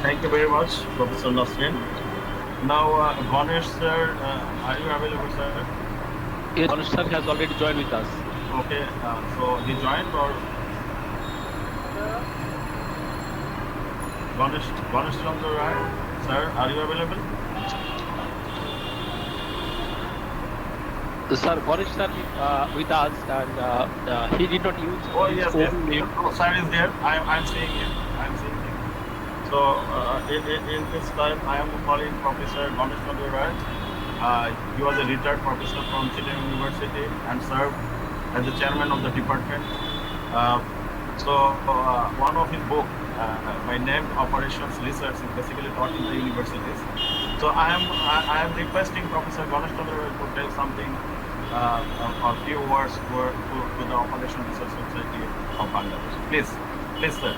[SPEAKER 2] Thank you very much, Professor Nasrin. Now, Ganesh sir, are you available, sir?
[SPEAKER 1] Yes, Ganesh sir has already joined with us.
[SPEAKER 2] Okay, so he joined, or Ganesh Chandra Rai, sir, are you available?
[SPEAKER 1] Sir, Ganesh sir with us, and he did not use
[SPEAKER 2] Yes.
[SPEAKER 1] name.
[SPEAKER 2] Oh, sir is there. I'm seeing him. So in this time, I am calling Professor Ganesh Chandra Rai. He was a retired professor from Chittagong University and served as the chairman of the department. One of his book by name Operations Research is basically taught in the universities. So I am requesting Professor Ganesh Chandra Rai to tell something, a few words to the Operation Research Society of Bangladesh. Please, sir.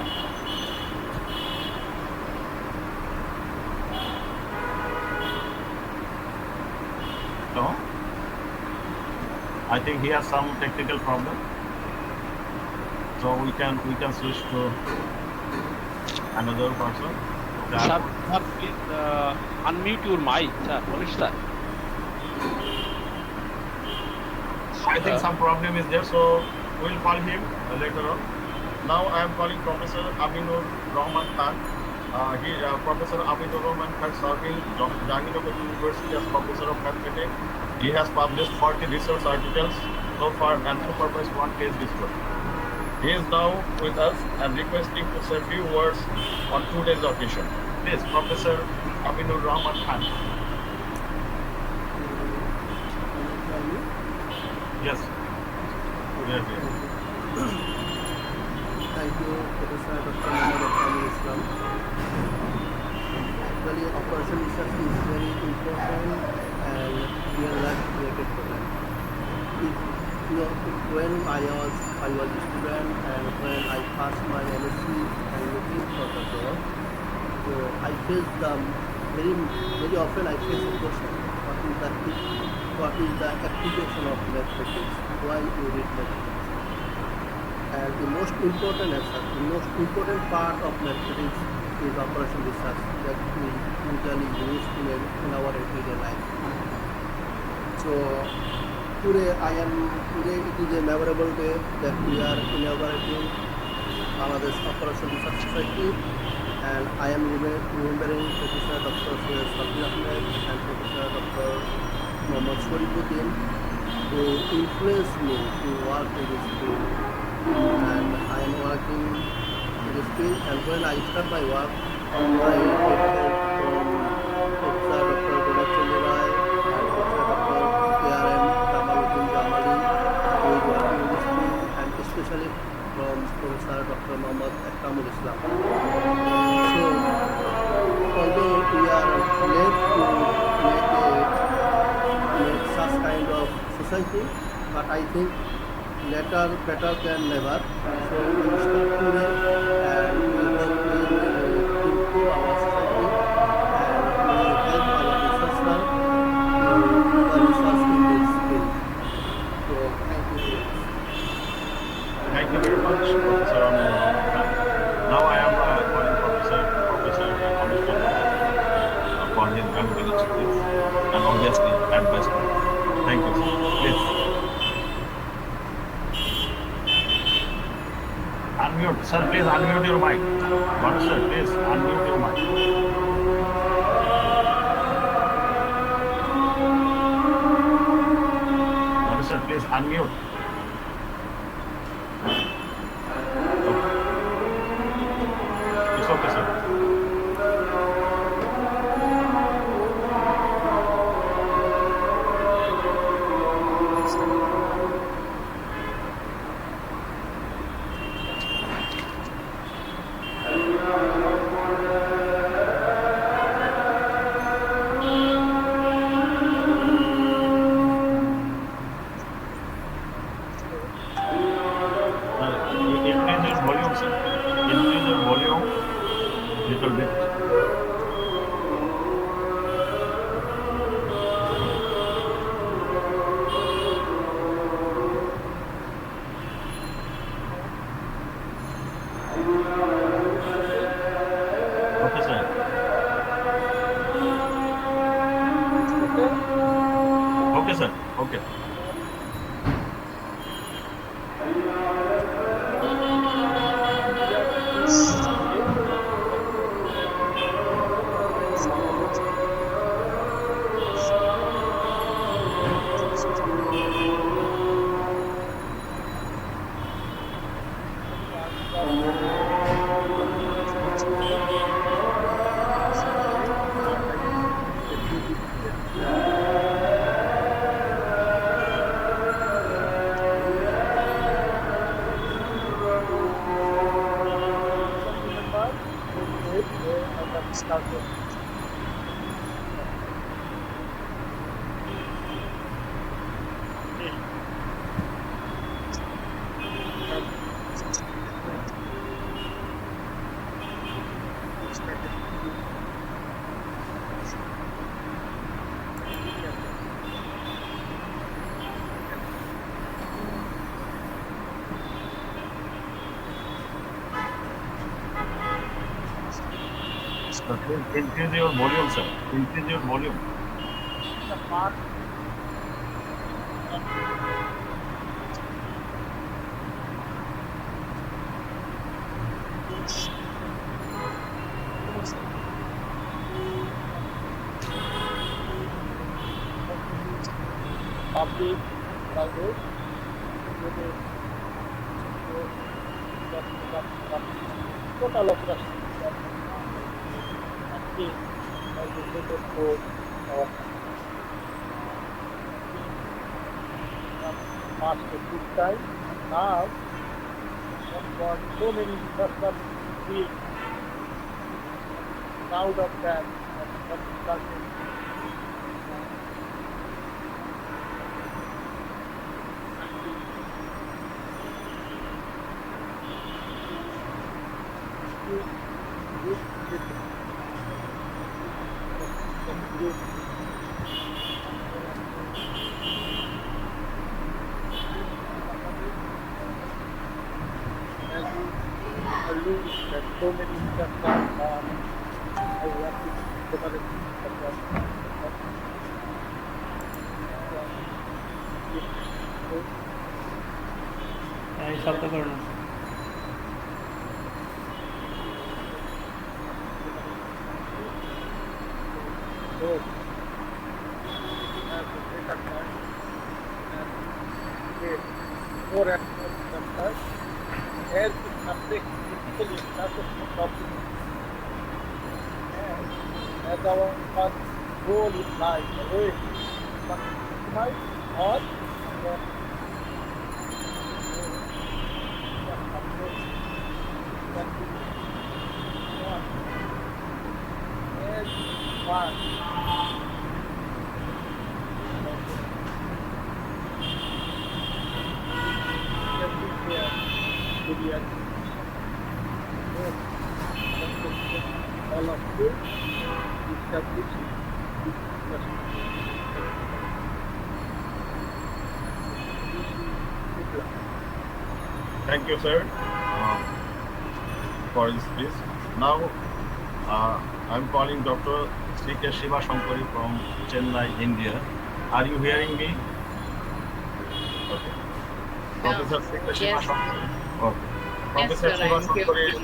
[SPEAKER 2] No, I think he has some technical problem, so we can switch to another person.
[SPEAKER 1] Sir, please unmute your mic, sir. Ganesh sir.
[SPEAKER 2] I think some problem is there, so We'll call him later on. Now I am calling Professor Aminur Rahman Khan. Professor Aminur Rahman Khan serving Jahangirnagar University as Professor of Mathematics. He has published 40 research articles so far and supervised one PhD student. He is now with us and requesting to say a few words on today's occasion. Please, Professor Aminur Rahman Khan. Yes. Yes.
[SPEAKER 11] Thank you, Professor Dr. Muhammad Islam. Actually, operation research is very important and real life related program. When I was a student and when I passed my MSc and looking for the job, so I faced very often I face the question, what is the application of mathematics? Why you read mathematics? And the most important answer, the most important part of mathematics is operation research that we usually use in our everyday life. So today it is a memorable day that we are inaugurating Bangladesh Operation Research Society, and I am remembering Professor Dr. Syed Sabir Ahmed and Professor Dr. Muhammad Sharifuddin, who influenced me to work in this field. And I am working in this field, and when I start my work, I get help from Professor Dr. Gunnar Chandra and Professor Dr. K.R.M. Jamaluddin Jamali, who is working in this field, and especially from Professor Dr. Muhammad Akramul Islam. So, although we are late to make such kind of society, but I think later better than never. So we start today and we hope we will improve our society and we will help our researchers to the research in this field. So thank you very much.
[SPEAKER 2] Thank you very much, Professor Aminur Rahman Khan. Now I am calling Professor Anushka for his valuable speech and obviously advice. Thank you, sir. Please. Unmute. Sir, please unmute your mic. Sir, please unmute your mic. Sir, please unmute. It's okay, sir. Increase your volume, sir. Increase your volume little bit. Okay, sir. Okay, sir. Okay. Increase your volume, sir. Increase your volume.
[SPEAKER 12] public, private, total of the related to our past this time. Now, for so many customers, we proud of that. That so many customers I want to develop
[SPEAKER 4] এই শব্দ করো না
[SPEAKER 12] more and more customers as the subject typically started to talking as our goal in life, always maximize or all of you establish
[SPEAKER 2] Thank you, sir, for this speech. Now, I'm calling Dr. C.K. Shiva Shankari from Chennai, India. Are you hearing me? Okay. Professor C.K. Shiva Shankari. Okay. Professor Shiva Shankari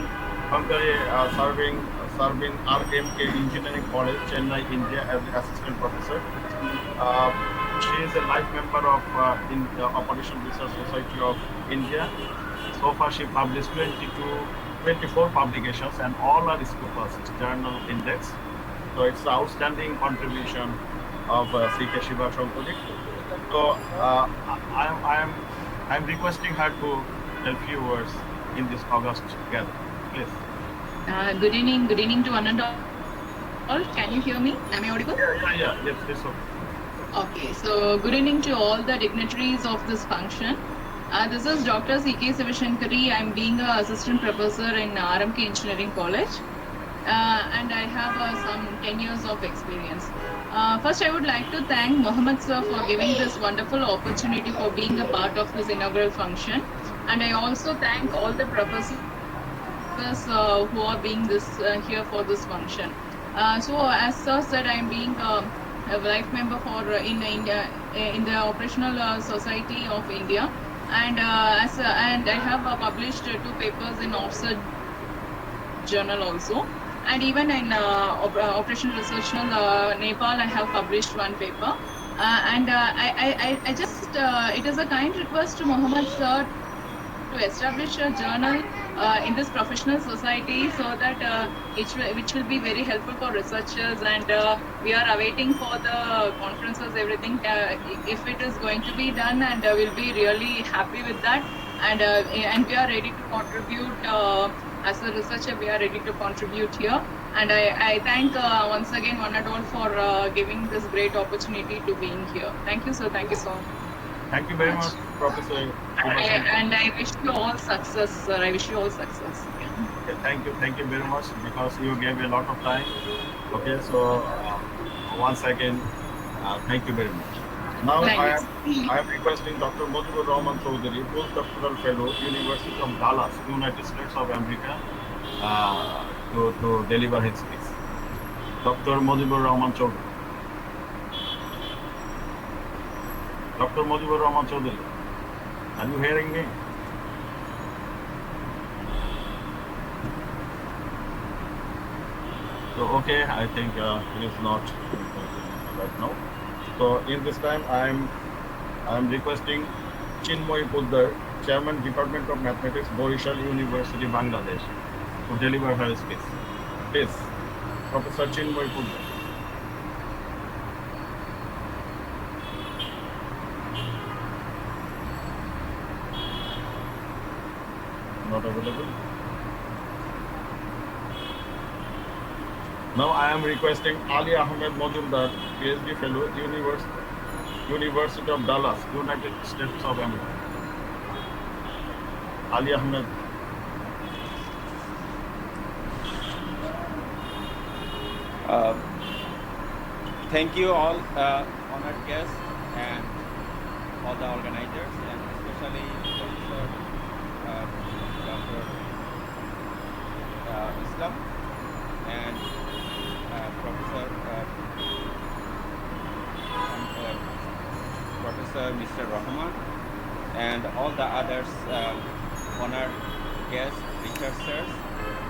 [SPEAKER 2] serving RMK Engineering College, Chennai, India, as the assistant professor. She is a life member of Operation Research Society of India. So far, she published 24 publications, and all are scopus, journal index. So it's an outstanding contribution of C.K. Shiva Shankari. So I'm requesting her to tell few words in this August gathering. Please.
[SPEAKER 13] Good evening to one and all. Can you hear me? Am I audible?
[SPEAKER 2] Yeah. Yes, okay.
[SPEAKER 13] Okay, so good evening to all the dignitaries of this function. This is Dr. C.K. Shiva Shankari. I'm being an assistant professor in RMK Engineering College, and I have some 10 years of experience. First, I would like to thank Mohammed sir for giving this wonderful opportunity for being a part of this inaugural function, and I also thank all the professors who are being here for this function. So, as sir said, I'm being a life member for in the Operational Society of India, and and I have published 2 papers in ORSOB journal also, and even in Operational Research Nepal I have published 1 paper, and I just it is a kind request to Mohammed sir to establish a journal in this professional society, so that which will be very helpful for researchers, and we are awaiting for the conferences, everything, if it is going to be done, and we'll be really happy with that, and we are ready to contribute as a researcher. We are ready to contribute here, and I thank once again one and all for giving this great opportunity to being here. Thank you, sir. Thank you so much.
[SPEAKER 2] Thank you very much, Professor.
[SPEAKER 13] And I wish you all success, sir. I wish you all success.
[SPEAKER 2] Okay, thank you very much, because you gave a lot of time. Okay, so once again, thank you very much. Now I am requesting Dr. Mojibur Rahman Chaudhary, postdoctoral fellow, University of Dallas, United States of America, to deliver his speech. Dr. Mojibur Rahman Chaudhary. Dr. Mojibur Rahman Chaudhary, are you hearing me? So, okay, I think it is not right now. So, in this time, I am I am requesting Chinmoy Poddar, Chairman Department of Mathematics, Borishal University, Bangladesh, to deliver her speech. Please, Professor Chinmoy Poddar. Not available. Now I am requesting Ali Ahmed Mojumdar, PhD Fellow, University of Dallas, United States of America. Ali Ahmed.
[SPEAKER 14] Thank you all honored guests and all the organizers, and especially Professor Dr. Islam and Professor Mr. Rahman and all the others honored guests, researchers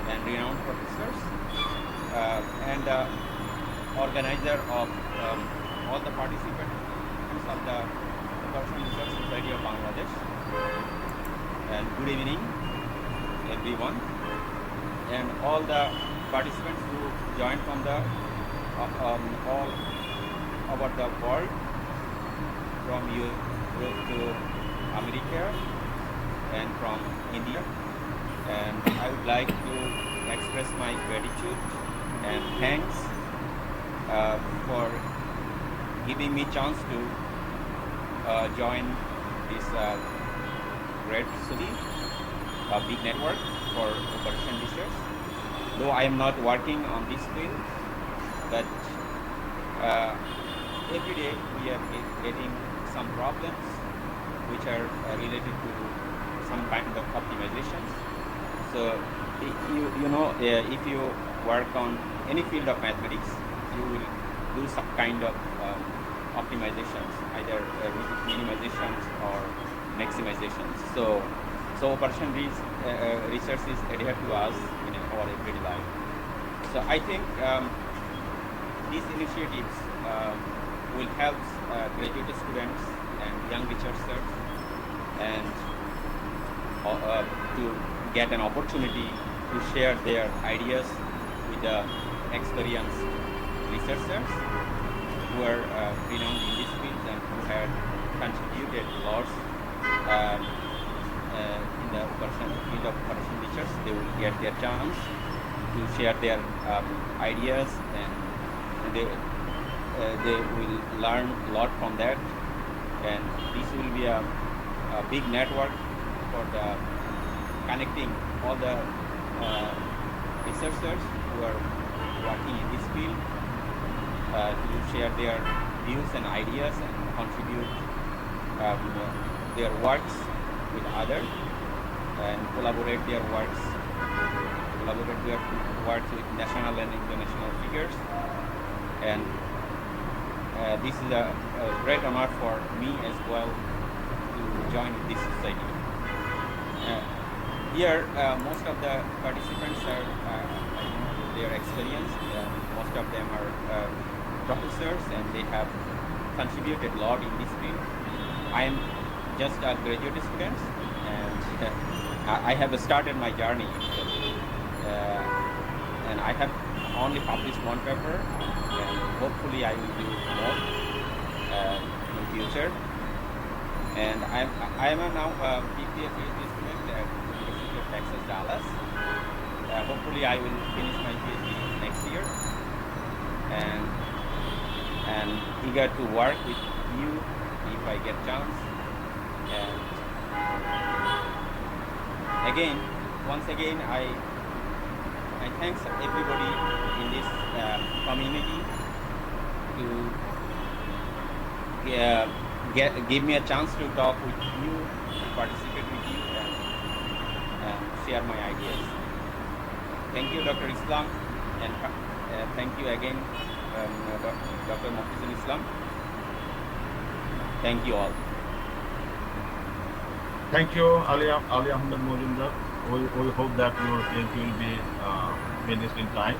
[SPEAKER 14] and renowned professors and organizer of all the participants of the Operation Research Society of Bangladesh. And good evening everyone, and all the participants who joined from the all over the world, from Europe to America and from India. And I would like to express my gratitude and thanks for giving me chance to join this great city, a big network for operation research. Though I am not working on this field, but every day we are getting some problems which are related to some kind of optimizations. So if you work on any field of mathematics, you will do some kind of optimizations, either minimizations or maximizations. So operation research is adhered to us in our everyday life. So I think these initiatives will help graduate students and young researchers and to get an opportunity to share their ideas with the experienced researchers who are renowned in this field and who had contributed lots in the field of operation research. They will get their chance to share their ideas, and they will learn a lot from that. And this will be a big network for the connecting all the researchers who are working in this field to share their views and ideas and contribute their works with others and collaborate their works with national and international figures. And this is a great honor for me as well to join with this society. Here, most of the participants are they are experienced. Most of them are professors, and they have contributed a lot in this field. I am just a graduate student, and I have started my journey. And I have only published one paper, and hopefully I will do more in future. And I am now a PhD student at University of Texas, Dallas. Hopefully I will finish my PhD next year, and eager to work with you if I get chance. And once again, I thanks everybody in this community to give me a chance to talk with you, to participate with you, and share my ideas. Thank you, Dr. Islam, and thank you again, Dr. Mofizul Islam. Thank you all.
[SPEAKER 2] Thank you, Ali Ahmed Mojumdar. We hope that your PhD will be finished in time.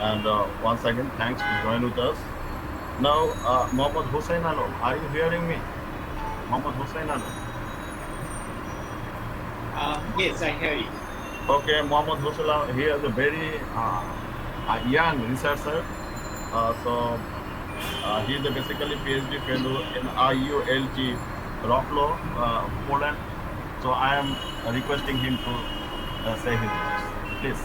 [SPEAKER 2] And once again, thanks for joining with us. Now, Mohammad Hussain Alam, are you hearing me? Mohammad Hussain Alam.
[SPEAKER 15] Yes, I hear you.
[SPEAKER 2] Okay, Mohammad Hussain Alam, he is a very young researcher. He is a basically PhD fellow in IULT Rocklo, Poland. So I am requesting him to say his words. Please.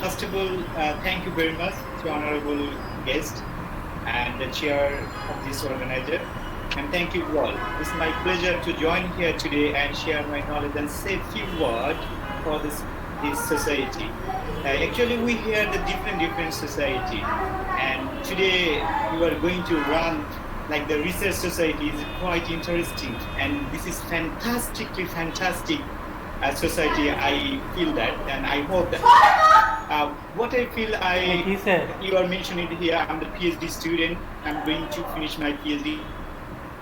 [SPEAKER 15] First of all, thank you very much to honorable guest and the chair of this organizer. And thank you all. It's my pleasure to join here today and share my knowledge and say a few words for this society. Actually, we hear the different society, and today we are going to run like the research society is quite interesting, and this is fantastic society. I feel that, and I hope that. What I feel, you are mentioning here. I'm the PhD student. I'm going to finish my PhD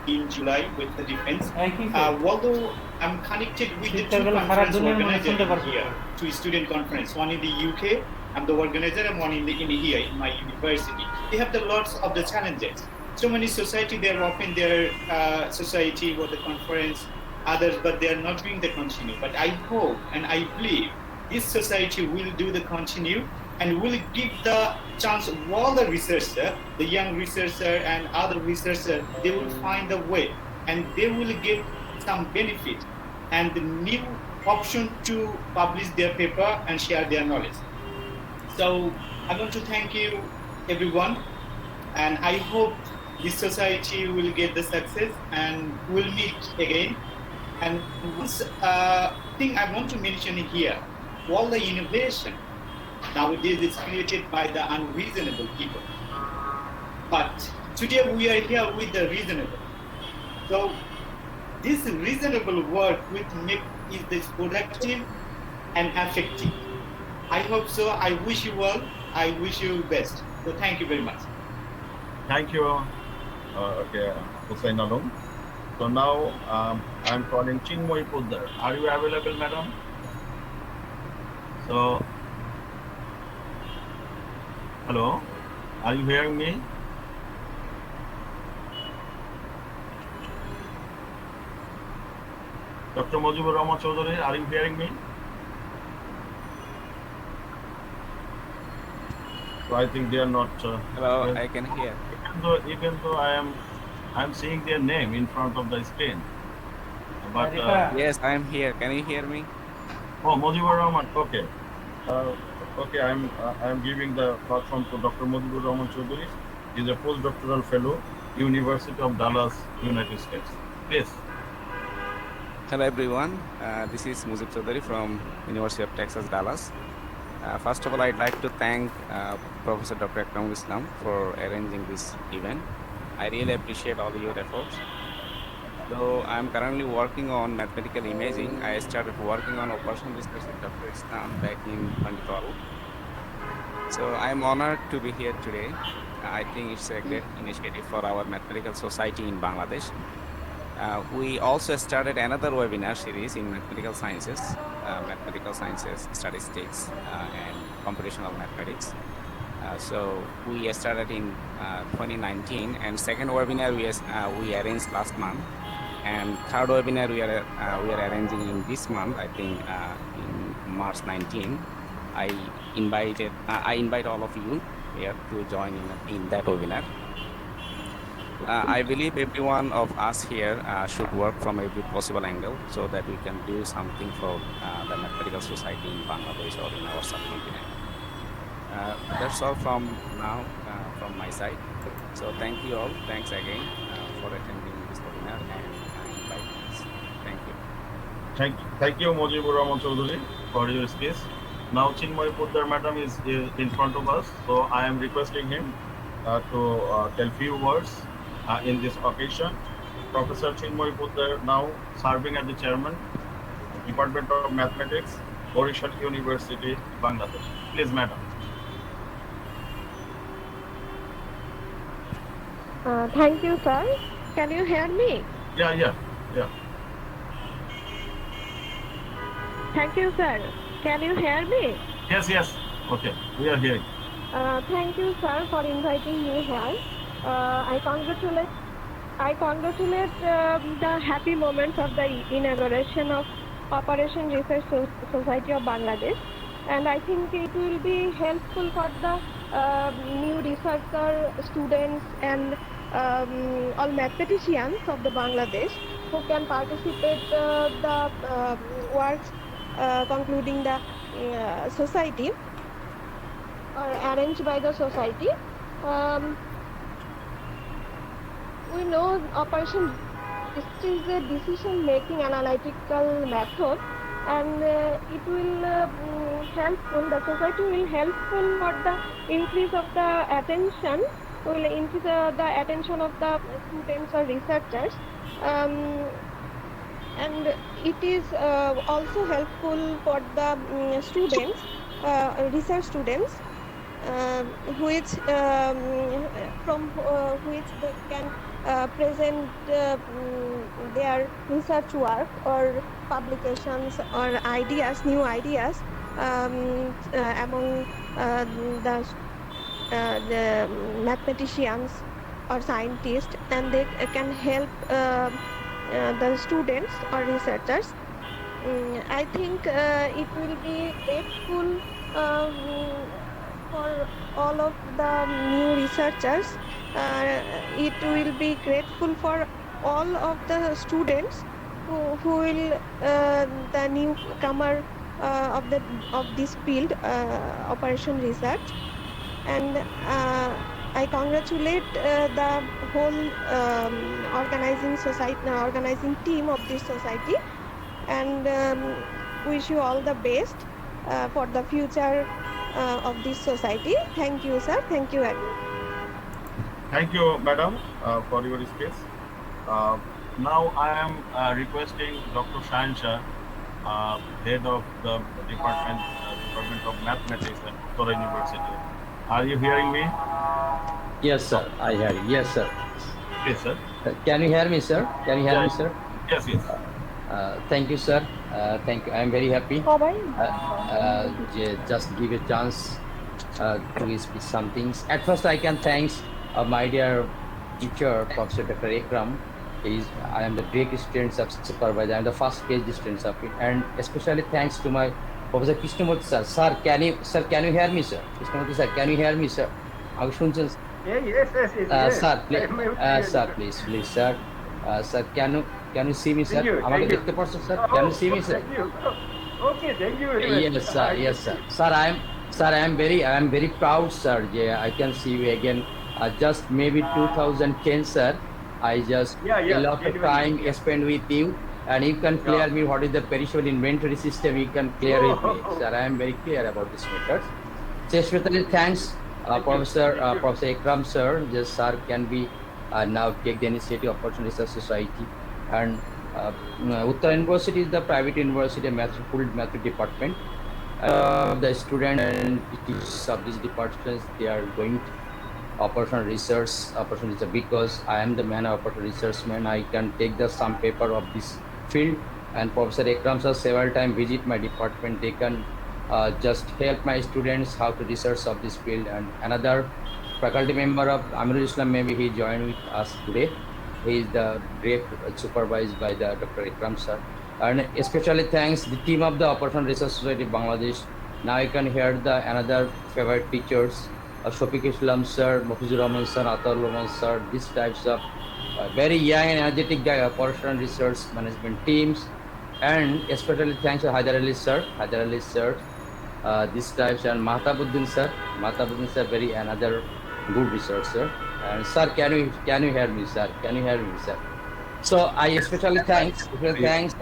[SPEAKER 15] in July with the defense. Although I'm connected with the two conference organizers here, two student conference, one in the UK, I'm the organizer, and one in here in my university. They have the lots of the challenges. So many society, they're open their society or the conference, others, but they are not doing the continue. But I hope and I believe this society will do the continue and will give the chance of all the researcher, the young researcher and other researchers, they will find a way and they will get some benefit and the new option to publish their paper and share their knowledge. So I want to thank you everyone, and I hope this society will get the success and we'll meet again. And one thing I want to mention here, all the innovation nowadays is created by the unreasonable people. But today we are here with the reasonable. So this reasonable work will make it this productive and effective. I hope so. I wish you well. I wish you best. So thank you very much.
[SPEAKER 2] Thank you, Hussain Alam. So now I'm calling Chinmoy Poddar. Are you available, madam? So, hello, are you hearing me? Dr. Mujibur Rahman Chaudhary, are you hearing me? So I think they are not.
[SPEAKER 14] Hello, yes. I can hear.
[SPEAKER 2] Even though I'm seeing their name in front of the screen. But
[SPEAKER 14] yes, I'm here. Can you hear me?
[SPEAKER 2] Oh, Mujibur Rahman. Okay. Okay, I'm giving the platform to Dr. Mujibur Rahman Chaudhary. He's a postdoctoral fellow, University of Dallas, United States. Please.
[SPEAKER 14] Hello everyone. This is Mujib Chaudhary from University of Texas, Dallas. First of all, I'd like to thank Professor Dr. Akramul Islam for arranging this event. I really appreciate all your efforts. So I'm currently working on mathematical imaging. I started working on operational research with Dr. Islam back in 2012. So I'm honored to be here today. I think it's a great initiative for our mathematical society in Bangladesh. We also started another webinar series in mathematical sciences, statistics, and computational mathematics. So we started in 2019, and second webinar we arranged last month, and third webinar we are arranging in this month. I think in March 19. I invite all of you here to join in that webinar. I believe every one of us here should work from every possible angle so that we can do something for the mathematical society in Bangladesh or in our subcontinent. That's all from now from my side. So thank you all. Thanks again for attending this webinar and inviting us. Thank you.
[SPEAKER 2] Thank you, Mujibur Rahman Chaudhary, for your speech. Now Chinmoy Poddar madam is in front of us, so I am requesting him to tell few words in this occasion. Professor Chinmoy Poddar, now serving as the chairman, Department of Mathematics, ORSOB University, Bangladesh. Please, madam.
[SPEAKER 16] Thank you, sir. Can you hear me?
[SPEAKER 2] Yeah.
[SPEAKER 16] Thank you, sir. Can you hear me?
[SPEAKER 2] Yes. Okay, we are hearing.
[SPEAKER 16] Thank you, sir, for inviting me here. I I congratulate the happy moments of the inauguration of Operation Research Society of Bangladesh, and I think it will be helpful for the new researcher students and all mathematicians of the Bangladesh who can participate the works concluding the society or arranged by the society. Um, we know Operation Research is a decision-making analytical method, and it will helpful. The society will helpful for the increase of the attention. Will increase the attention of the students or researchers. And it is also helpful for the students, research students, which from which they can present their research work or publications or ideas, new ideas among the mathematicians or scientists, and they can help the students or researchers. I think it will be grateful for all of the new researchers. It will be grateful for all of the students who will the newcomer of this field, Operation Research. And I congratulate the whole organizing team of this society, and wish you all the best for the future of this society. Thank you, sir. Thank you, everyone.
[SPEAKER 2] Thank you, madam, for your speech. Now I am requesting Dr. Shansha, head of the Department of Mathematics at Uttara University. Are you hearing me?
[SPEAKER 17] Yes, sir. I hear you. Yes, sir.
[SPEAKER 2] Yes, sir.
[SPEAKER 17] Can you hear me, sir? Can you hear me, sir?
[SPEAKER 2] Yes, yes.
[SPEAKER 17] Thank you, sir. Thank you. I am very happy. Just give a chance to speak some things. At first, I can thanks my dear teacher, Professor Dr. Ekram. I am the great student of supervisor. I am the first PhD student of it, and especially thanks to my Professor Krishnamurthy sir. Sir, can you hear me, sir? Krishnamurthy sir, can you hear me, sir?
[SPEAKER 3] Yes.
[SPEAKER 17] Sir, please, sir. Sir, can you see me, sir? Amake dekhte parcho, sir? Can you see me, sir?
[SPEAKER 3] Okay, thank you very much.
[SPEAKER 17] Yes, sir. Yes, sir. Sir, I am very proud, sir. Yeah, I can see you again. Just maybe 2010, sir. I just a lot of time spent with you, and you can clear me what is the perishable inventory system. You can clear it me, sir. I am very clear about this matter. So especially thanks, Professor Ekram, sir. Just sir can be now take the initiative of Operation Research Society, and Uttara University is the private university, full math department. The student and teachers of these departments, they are going to Operation Research because I am the man of Operation Research man. I can take the some paper of this field, and Professor Ekram sir several times visit my department. They can just help my students how to research of this field. And another faculty member of Amirul Islam, maybe he joined with us today. He is the great supervised by the Dr. Ekram sir. And especially thanks the team of the Operation Research Society Bangladesh. Now you can hear the another favorite teachers, Shofiq Islam sir, Mufizur Rahman sir, Atar Rahman sir. These types of very young and energetic guy, Operation Research Management teams. And especially thanks to Haidar Ali sir, these types, and Mahtabuddin sir, very another good researcher. And sir, can you hear me, sir? Can you hear me, sir? So I especially thanks,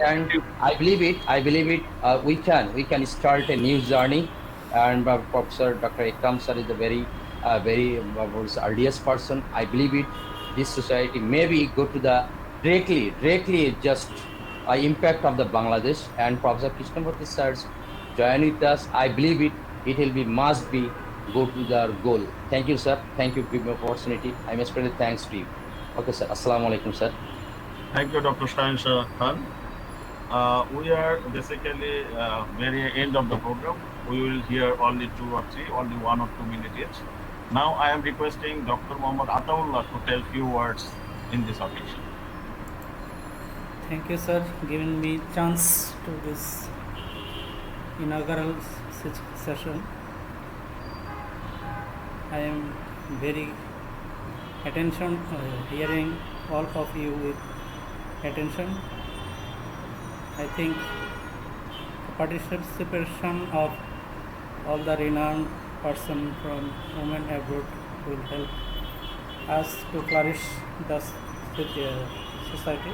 [SPEAKER 17] and I believe it. We can start a new journey. And Professor Dr. Ekram sir is a very earliest person. I believe it. This society maybe go to the directly just impact of the Bangladesh, and Professor Krishnamurthy sir join with us. I believe it. It will be must be go to the goal. Thank you, sir. Thank you for giving me opportunity. I'm especially thanks to you. Okay, sir. Assalamu alaikum, sir.
[SPEAKER 2] Thank you, Dr. Shansha Khan. We are basically very end of the program. We will hear only 2 or 3, only 1 or 2 minutes each. Now I am requesting Dr. Muhammad Ataullah to tell few words in this occasion.
[SPEAKER 4] Thank you, sir, giving me chance to this inaugural session. I am very hearing all of you with attention. I think the participation of all the renowned person from women abroad will help us to flourish the society,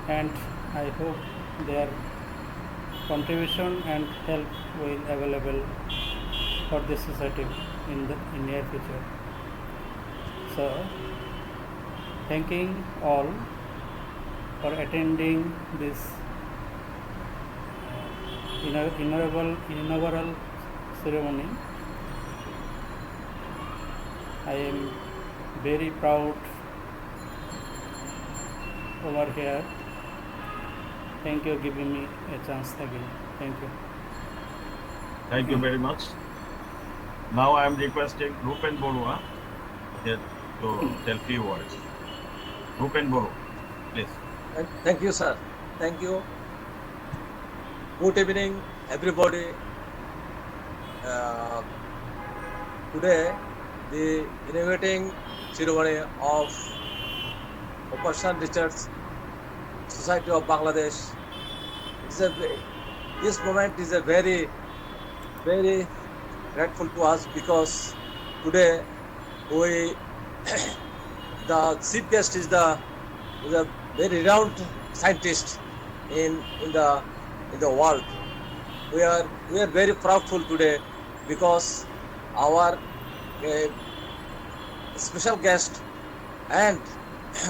[SPEAKER 4] and I hope their contribution and help will available for the society in the near future. So, thanking all for attending this inaugural ceremony. I am very proud over here. Thank you for giving me a chance again. Thank you.
[SPEAKER 2] Thank you very much. Now I am requesting Rupen Borua here to tell few words. Rupen Boru, please.
[SPEAKER 12] Thank you, sir. Thank you. Good evening, everybody. Today, the inaugurating ceremony of Operation Research Society of Bangladesh. This moment is a very, very grateful to us because today the chief guest is a very renowned scientist in the world. We are very proudful today because our special guest and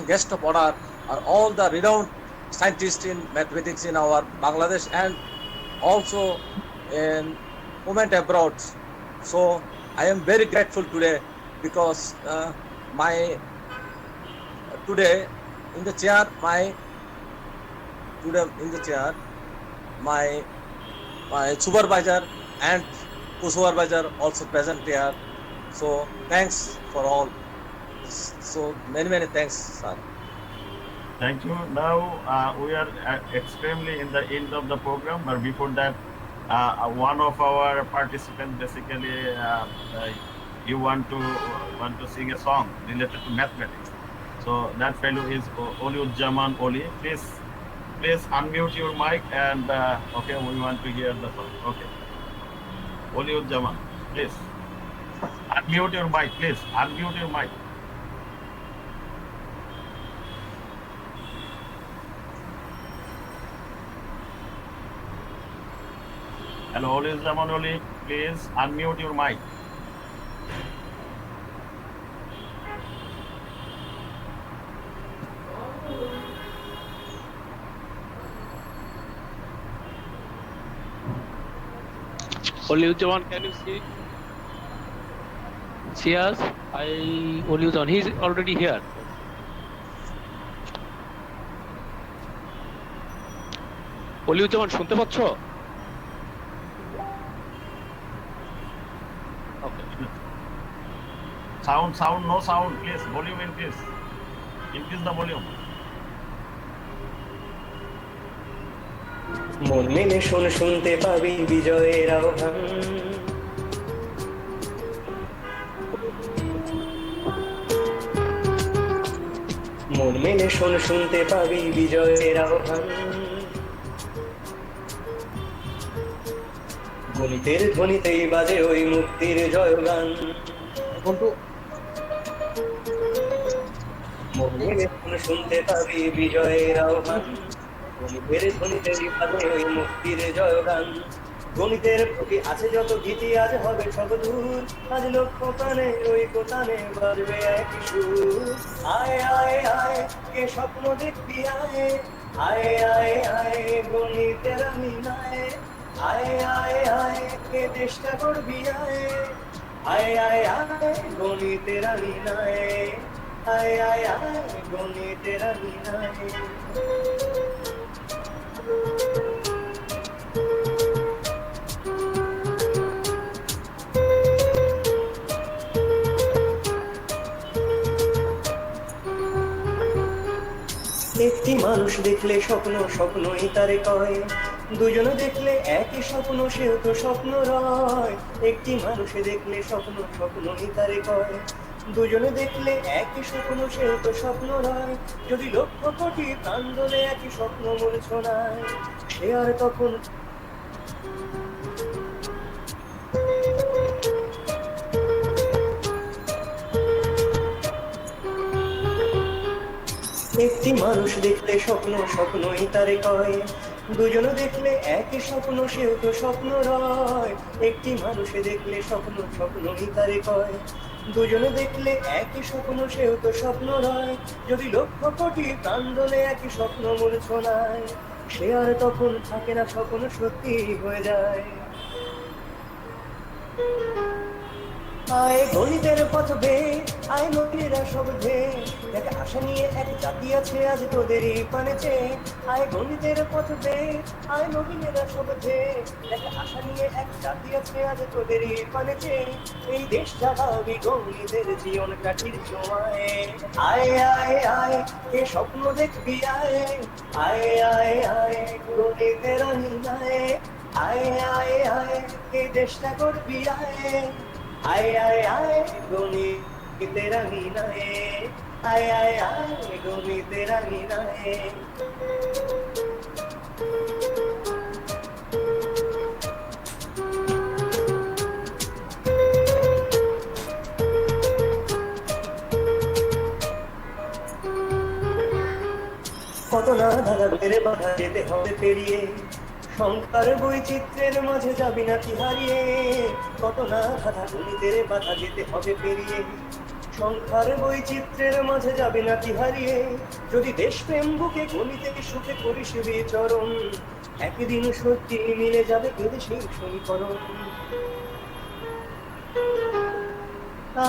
[SPEAKER 12] guest of honor are all the renowned scientists in mathematics in our Bangladesh and also in women abroad. So I am very grateful today because today in the chair my supervisor and co-supervisor also present here. So thanks for all. So many thanks, sir.
[SPEAKER 2] Thank you. Now we are extremely in the end of the program, but before that, one of our participants basically you want to sing a song related to mathematics. So that fellow is Oliuজ্জামান Oli. Please unmute your mic and okay, we want to hear the song. Okay, Oliuজ্জামান, please unmute your mic. Please unmute your mic. Hello, Oliuজ্জামান Oli, please unmute your mic.
[SPEAKER 1] Oliuজ্জামান, can you see us? Oliuজ্জামান, he's already here. Oliuজ্জামান, শুনতে পাচ্ছ?
[SPEAKER 2] Sound, no sound, please. Volume increase. Increase the volume.
[SPEAKER 18] মন মেলে শুনতে পাবি বিজয়ের আহ্বান, মন মেলে শুনতে পাবি বিজয়ের আহ্বান, গণিতের ধ্বনিতেই বাজে ওই মুক্তির জয়গান। মন মেলে শুনতে পাবি বিজয়ের আহ্বান, গণিতের ধ্বনিতেই বাজে ওই মুক্তির জয়গান। গণিতের প্রতি আছে যত ভীতি আজ হবে সব দূর, আজ লক্ষ্য প্রাণে ওই কোটানে বাজবে একই সুর। আয় আয় আয় কে স্বপ্ন দেখবি আয়, আয় আয় আয় গণিতের আমি নাই, আয় আয় আয় কে চেষ্টা করবি আয়, আয় আয় আয় গণিতের আমি নাই, আয় আয় আয় গণিতের আমি নাই। মানুষ দেখলে স্বপ্ন স্বপ্নই তারে কয়, দুজনে দেখলে একই স্বপ্ন সেও তো স্বপ্ন রয়। একটি মানুষ দেখলে স্বপ্ন স্বপ্নই তারে কয়, দুজনে দেখলে একই স্বপ্ন সেও তো স্বপ্ন রয়। যদি লক্ষ কোটি প্রাণ দোলে একই স্বপ্ন মূর্ছনায়, সে আর তখন একটি মানুষ দেখলে স্বপ্ন স্বপ্নই তারে কয়, দুজনে দেখলে একই স্বপ্ন সেও তো স্বপ্ন রয়। একটি মানুষ দেখলে স্বপ্ন স্বপ্নই তারে কয়, দুজনে দেখলে একই স্বপ্ন সেও তো স্বপ্ন রয়। যদি লক্ষ কোটি প্রাণ দোলে একই স্বপ্ন মূর্ছনায়, সে আর তখন থাকে না, স্বপ্ন সত্যি হয়ে যায়। আয় গণিতের পথ বে, আয় নদীরা সব ধে, দেখ আশা নিয়ে এক জাতি আছে আজ তোদেরই পানে চেয়ে। আয় গণিতের পথ বে, আয় নবীনেরা সব ধে, দেখ আশা নিয়ে এক জাতি আছে আজ তোদেরই পানে চেয়ে। এই দেশ চালাবি গণিতের জীবন কাঠির সময়। আয় আয় আয় এ স্বপ্ন দেখবি আয়, আয় আয় আয় গণিতের অহিনায়। আয় আয় আয় এ দেশটা করবি আয়, आए आए आए गोनी तेरा मीना है, आए आए आए गोनी तेरा मीना है। কত না ধারা ধরে বাধা যেতে হবে পেরিয়ে, সংখ্যার বৈচিত্র্যের মাঝে যাবি নাকি হারিয়ে। কত না ধারা গণিতের বাধা যেতে হবে পেরিয়ে, সংখ্যার বৈচিত্র্যের মাঝে যাবি নাকি হারিয়ে। যদি দেশপ্রেম বুকে গণিতে সুখে করিস বিচরণ, একদিন সত্যি মিলে যাবে তোদের সেই সমীকরণ।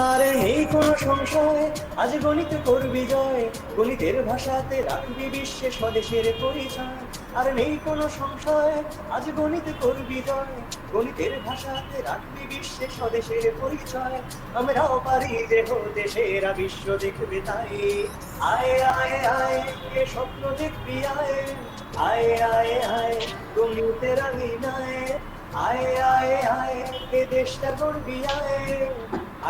[SPEAKER 18] আর নেই কোনো সংশয় আজ গণিত করবি জয়, গণিতের ভাষাতে রাখবি বিশ্বে স্বদেশের পরিচয়। আর নেই কোনো সংশয় আজ গণিত করবি জয়, গণিতের ভাষাতে রাখবি বিশ্বে স্বদেশের পরিচয়। আমরাও পারি যে হতে সেরা বিশ্ব দেখবে তাই। আয় আয় আয় এ স্বপ্ন দেখবি আয়, আয় আয় আয় গণিতের আঙিনায়। আয় আয় আয় এ দেশটা করবি আয়,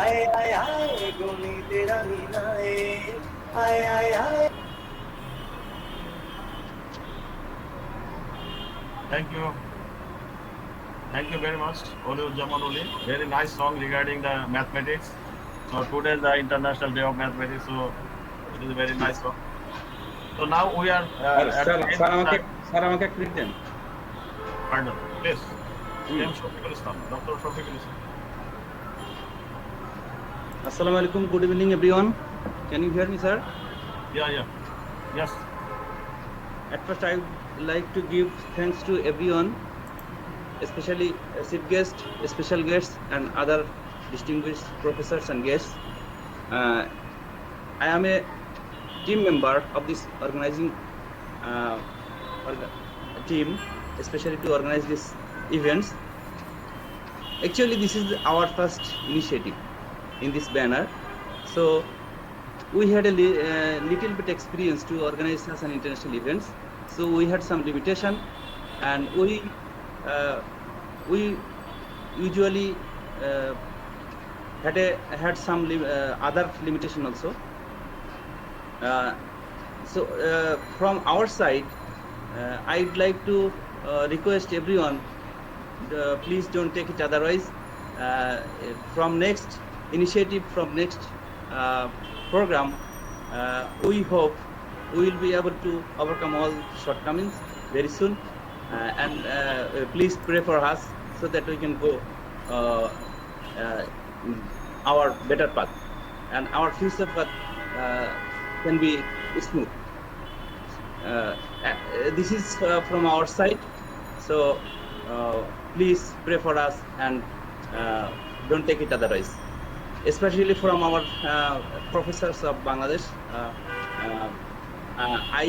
[SPEAKER 18] आए आए आए गोनी तेरा मीना है, आए आए आए।
[SPEAKER 2] Thank you very much, Olu Jamanuli. Very nice song regarding the mathematics. So today is the International Day of Mathematics, so it is a very nice song. So now we are
[SPEAKER 14] sir আমাকে এক minute দেন।
[SPEAKER 2] Pardon, please. Shafiqul Islam, Dr. Shafiqul Islam.
[SPEAKER 14] Assalamu alaikum. Good evening, everyone. Can you hear me, sir?
[SPEAKER 2] Yeah. Yes.
[SPEAKER 14] At first, I would like to give thanks to everyone, especially chief guests, special guests, and other distinguished professors and guests. I am a team member of this organizing team, especially to organize these events. Actually, this is our first initiative in this banner, so we had a little bit experience to organize such an international events, so we had some limitation, and we usually had some other limitation also. So from our side, I'd like to request everyone, please don't take it otherwise. From next initiative, from next program, we hope we will be able to overcome all shortcomings very soon, and please pray for us so that we can go our better path, and our future path can be smooth. This is from our side, so please pray for us and don't take it otherwise. Especially from our professors of Bangladesh, I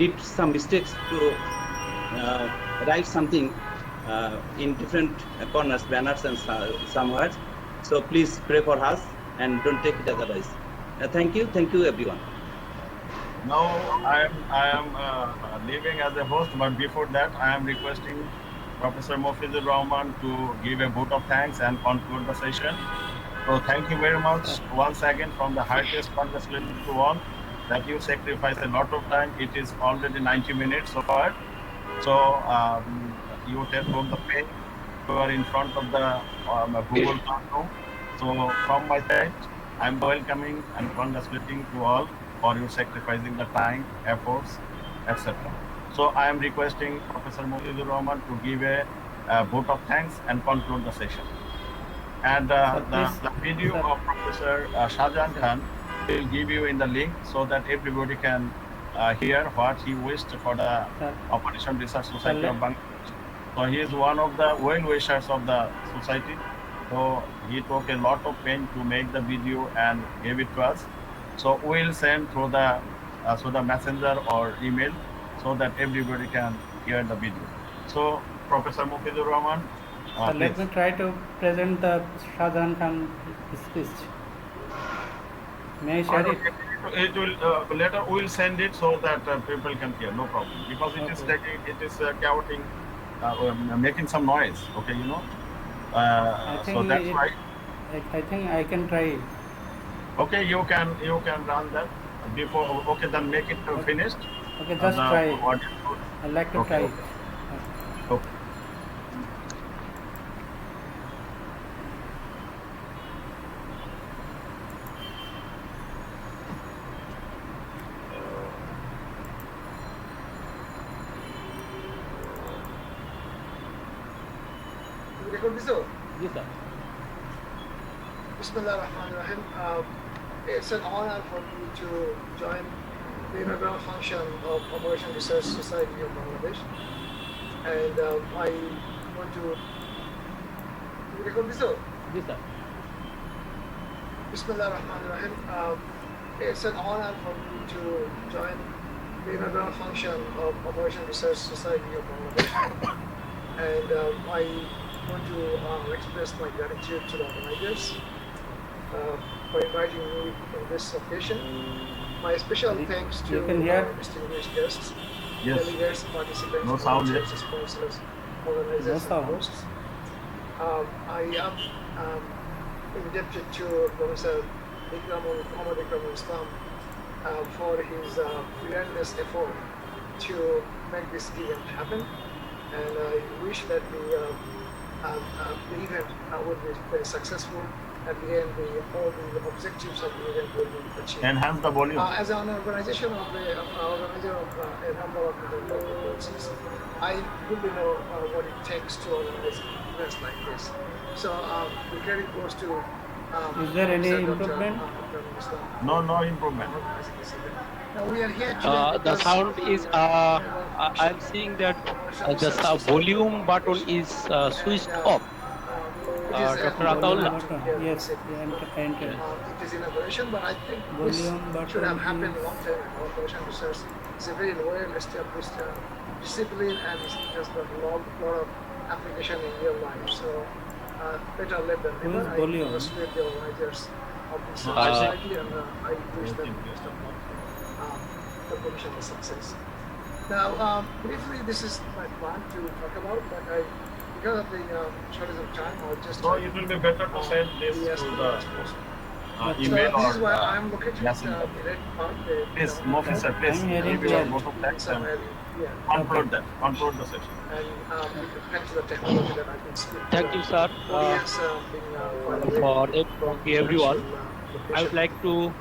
[SPEAKER 14] did some mistakes to write something in different corners, banners and some words. So please pray for us and don't take it otherwise. Thank you everyone.
[SPEAKER 2] Now I am leaving as a host, but before that, I am requesting Professor Mofizur Rahman to give a vote of thanks and conclude the session. So thank you very much once again from the heartiest congratulations to all that you sacrifice a lot of time. It is already 90 minutes so far. So you took the pain. You are in front of the Google Classroom. So from my side, I'm welcoming and congratulating to all for you sacrificing the time, efforts, etc. So I am requesting Professor Mofizur Rahman to give a vote of thanks and conclude the session. And the video of Professor Shahjahan Khan will give you in the link so that everybody can hear what he wished for the Operation Research Society of Bangladesh. So he is one of the well-wishers of the society. So he took a lot of pain to make the video and gave it to us. So we'll send through the messenger or email so that everybody can hear the video. So Professor Mufizur Rahman,
[SPEAKER 4] let me try to present the Shahjahan Khan speech. May I share it?
[SPEAKER 2] It will later we will send it so that people can hear. No problem, because it is chaotic, making some noise. Okay, you know. So that's why.
[SPEAKER 4] I think I can try it.
[SPEAKER 2] Okay, you can run that before. Okay, then make it finished.
[SPEAKER 4] Okay, just try it. I'd like to try it.
[SPEAKER 2] Okay.
[SPEAKER 1] Yes, sir.
[SPEAKER 6] Bismillahirrahmanirrahim. It's an honor for me to join the inaugural function of Operation Research Society of Bangladesh. And I want to record this out.
[SPEAKER 1] Yes, sir.
[SPEAKER 6] Bismillahirrahmanirrahim. It's an honor for me to join the inaugural function of Operation Research Society of Bangladesh. And I want to express my gratitude to the organizers for inviting me on this occasion. My special thanks to distinguished guests, delegates, participants, sponsors, organizers, and hosts. I am indebted to Professor Muhammad Ikram Islam for his relentless effort to make this event happen. And I wish that the event would be very successful. At the end, all the objectives of the event will be achieved.
[SPEAKER 2] Enhance the volume.
[SPEAKER 6] As an organization of organizer of a number of conferences, I really know what it takes to organize events like this. So the credit goes to.
[SPEAKER 4] Is there any improvement?
[SPEAKER 2] No improvement.
[SPEAKER 6] Now we are here today
[SPEAKER 1] The sound is. I'm seeing that the volume button is switched off. Dr. Ataullah.
[SPEAKER 6] Yes, it is inauguration, but I think this should have happened a long time ago. Operation Research is a very well-established discipline, and it has got a lot of application in real life. So better late than never. I congratulate the organizers of this society, and I wish them best of luck for the commission of success. Now, briefly, this is my plan to talk about, but because of the shortage of time, I'll just.
[SPEAKER 2] So it will be better to send this to the email
[SPEAKER 6] so this is where
[SPEAKER 2] or
[SPEAKER 6] I'm located. Red Park.
[SPEAKER 2] Please, Mofisa, please give your vote of thanks and conclude the session.
[SPEAKER 6] And thanks to the technology that I can speak.
[SPEAKER 1] Thank you, sir. For everyone, I would like to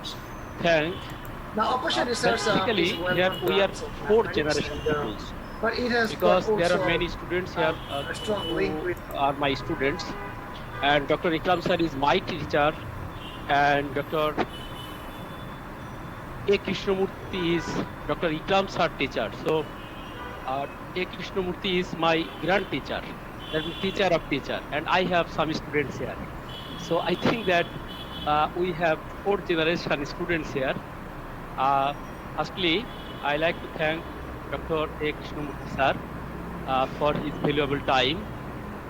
[SPEAKER 1] thank.
[SPEAKER 6] Now, Operation Research
[SPEAKER 1] basically, here we are fourth generation students.
[SPEAKER 6] But it has
[SPEAKER 1] because there are many students here who are my students, and Dr. Ikram sir is my teacher, and Dr. A. Krishnamurthy is Dr. Ikram sir teacher. So A. Krishnamurthy is my grand teacher, that is teacher of teacher, and I have some students here. So I think that we have fourth generation students here. Firstly, I like to thank Dr. A. Krishnamurthy sir for his valuable time,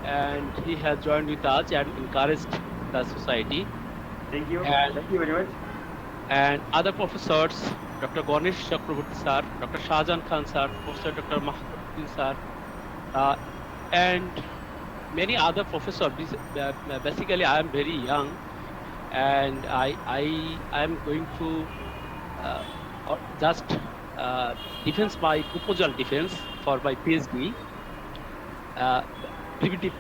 [SPEAKER 1] and he has joined with us and encouraged the society.
[SPEAKER 3] Thank you.
[SPEAKER 1] And,
[SPEAKER 3] thank you very much.
[SPEAKER 1] And other professors Dr. Ganesh Chakraborty sir, Dr. Shahjahan Khan sir, Professor Dr. Mahaduddin sir, and many other professors. Basically, I am very young, and I am going to just defense my proposal defense for my PhD,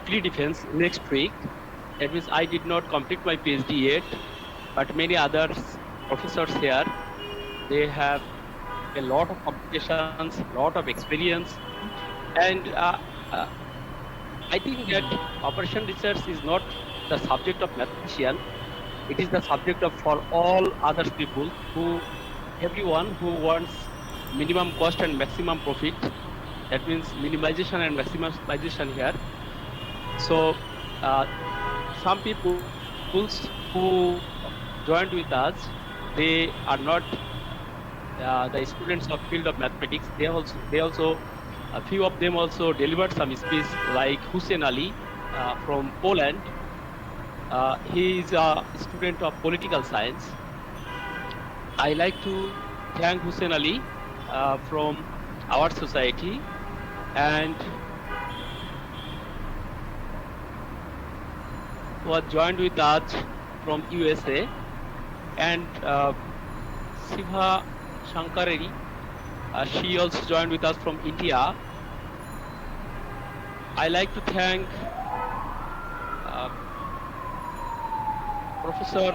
[SPEAKER 1] pre-defense next week. That means I did not complete my PhD yet, but many other professors here, they have a lot of publications, lot of experience, and I think that operation research is not the subject of mathematician. It is the subject of for all other people everyone who wants minimum cost and maximum profit. That means minimization and maximization here. So some people who joined with us, they are not the students of field of mathematics. They also a few of them also delivered some speech, like Hussein Ali from Poland. He is a student of political science. I like to thank Hussein Ali from our society, and was joined with us from USA, and Siva Shankareri, she also joined with us from India. I like to thank Professor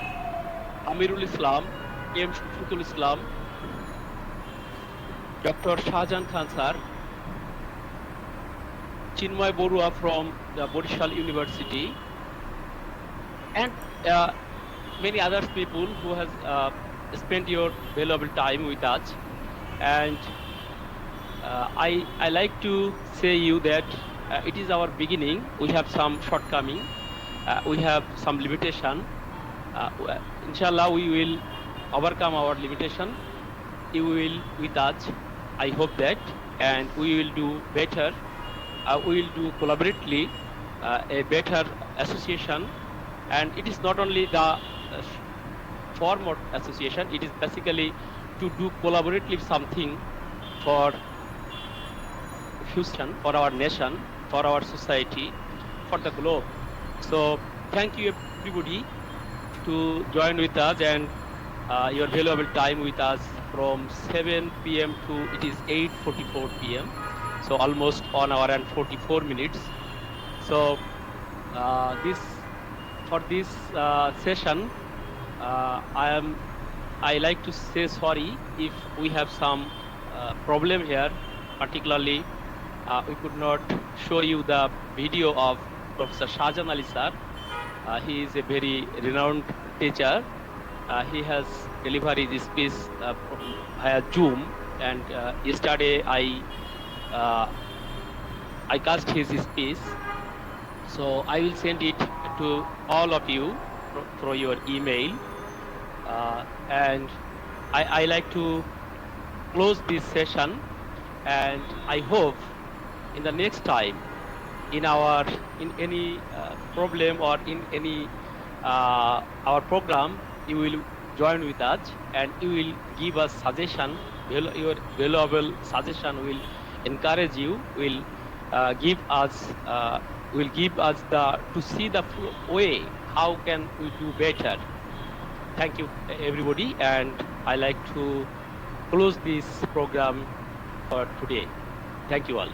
[SPEAKER 1] Amirul Islam, M. Shafiqul Islam, Dr. Shahjahan Khan sir, Chinmay Borua from the Borishal University, and many other people who has spent your valuable time with us. And I like to say you that it is our beginning. We have some shortcoming. We have some limitation. Inshallah, we will overcome our limitation. You will with us. I hope that, and we will do better. We will do collaboratively a better association. And it is not only the form of association, it is basically to do collaboratively something for fusion, for our nation, for our society, for the globe. So thank you everybody to join with us, and your valuable time with us from 7 p.m. to it is 8:44 p.m. So almost 1 hour and 44 minutes. So for this session, I like to say sorry if we have some problem here. Particularly, we could not show you the video of Professor Shahjahan Ali sir. He is a very renowned teacher. He has delivered his speech via Zoom, and yesterday I cast his speech. So I will send it to all of you through your email, and I like to close this session, and I hope in the next time in any problem or in any our program, you will join with us and you will give us suggestion. Your valuable suggestion will encourage you, will give us to see the way how can we do better. Thank you everybody, and I like to close this program for today. Thank you all.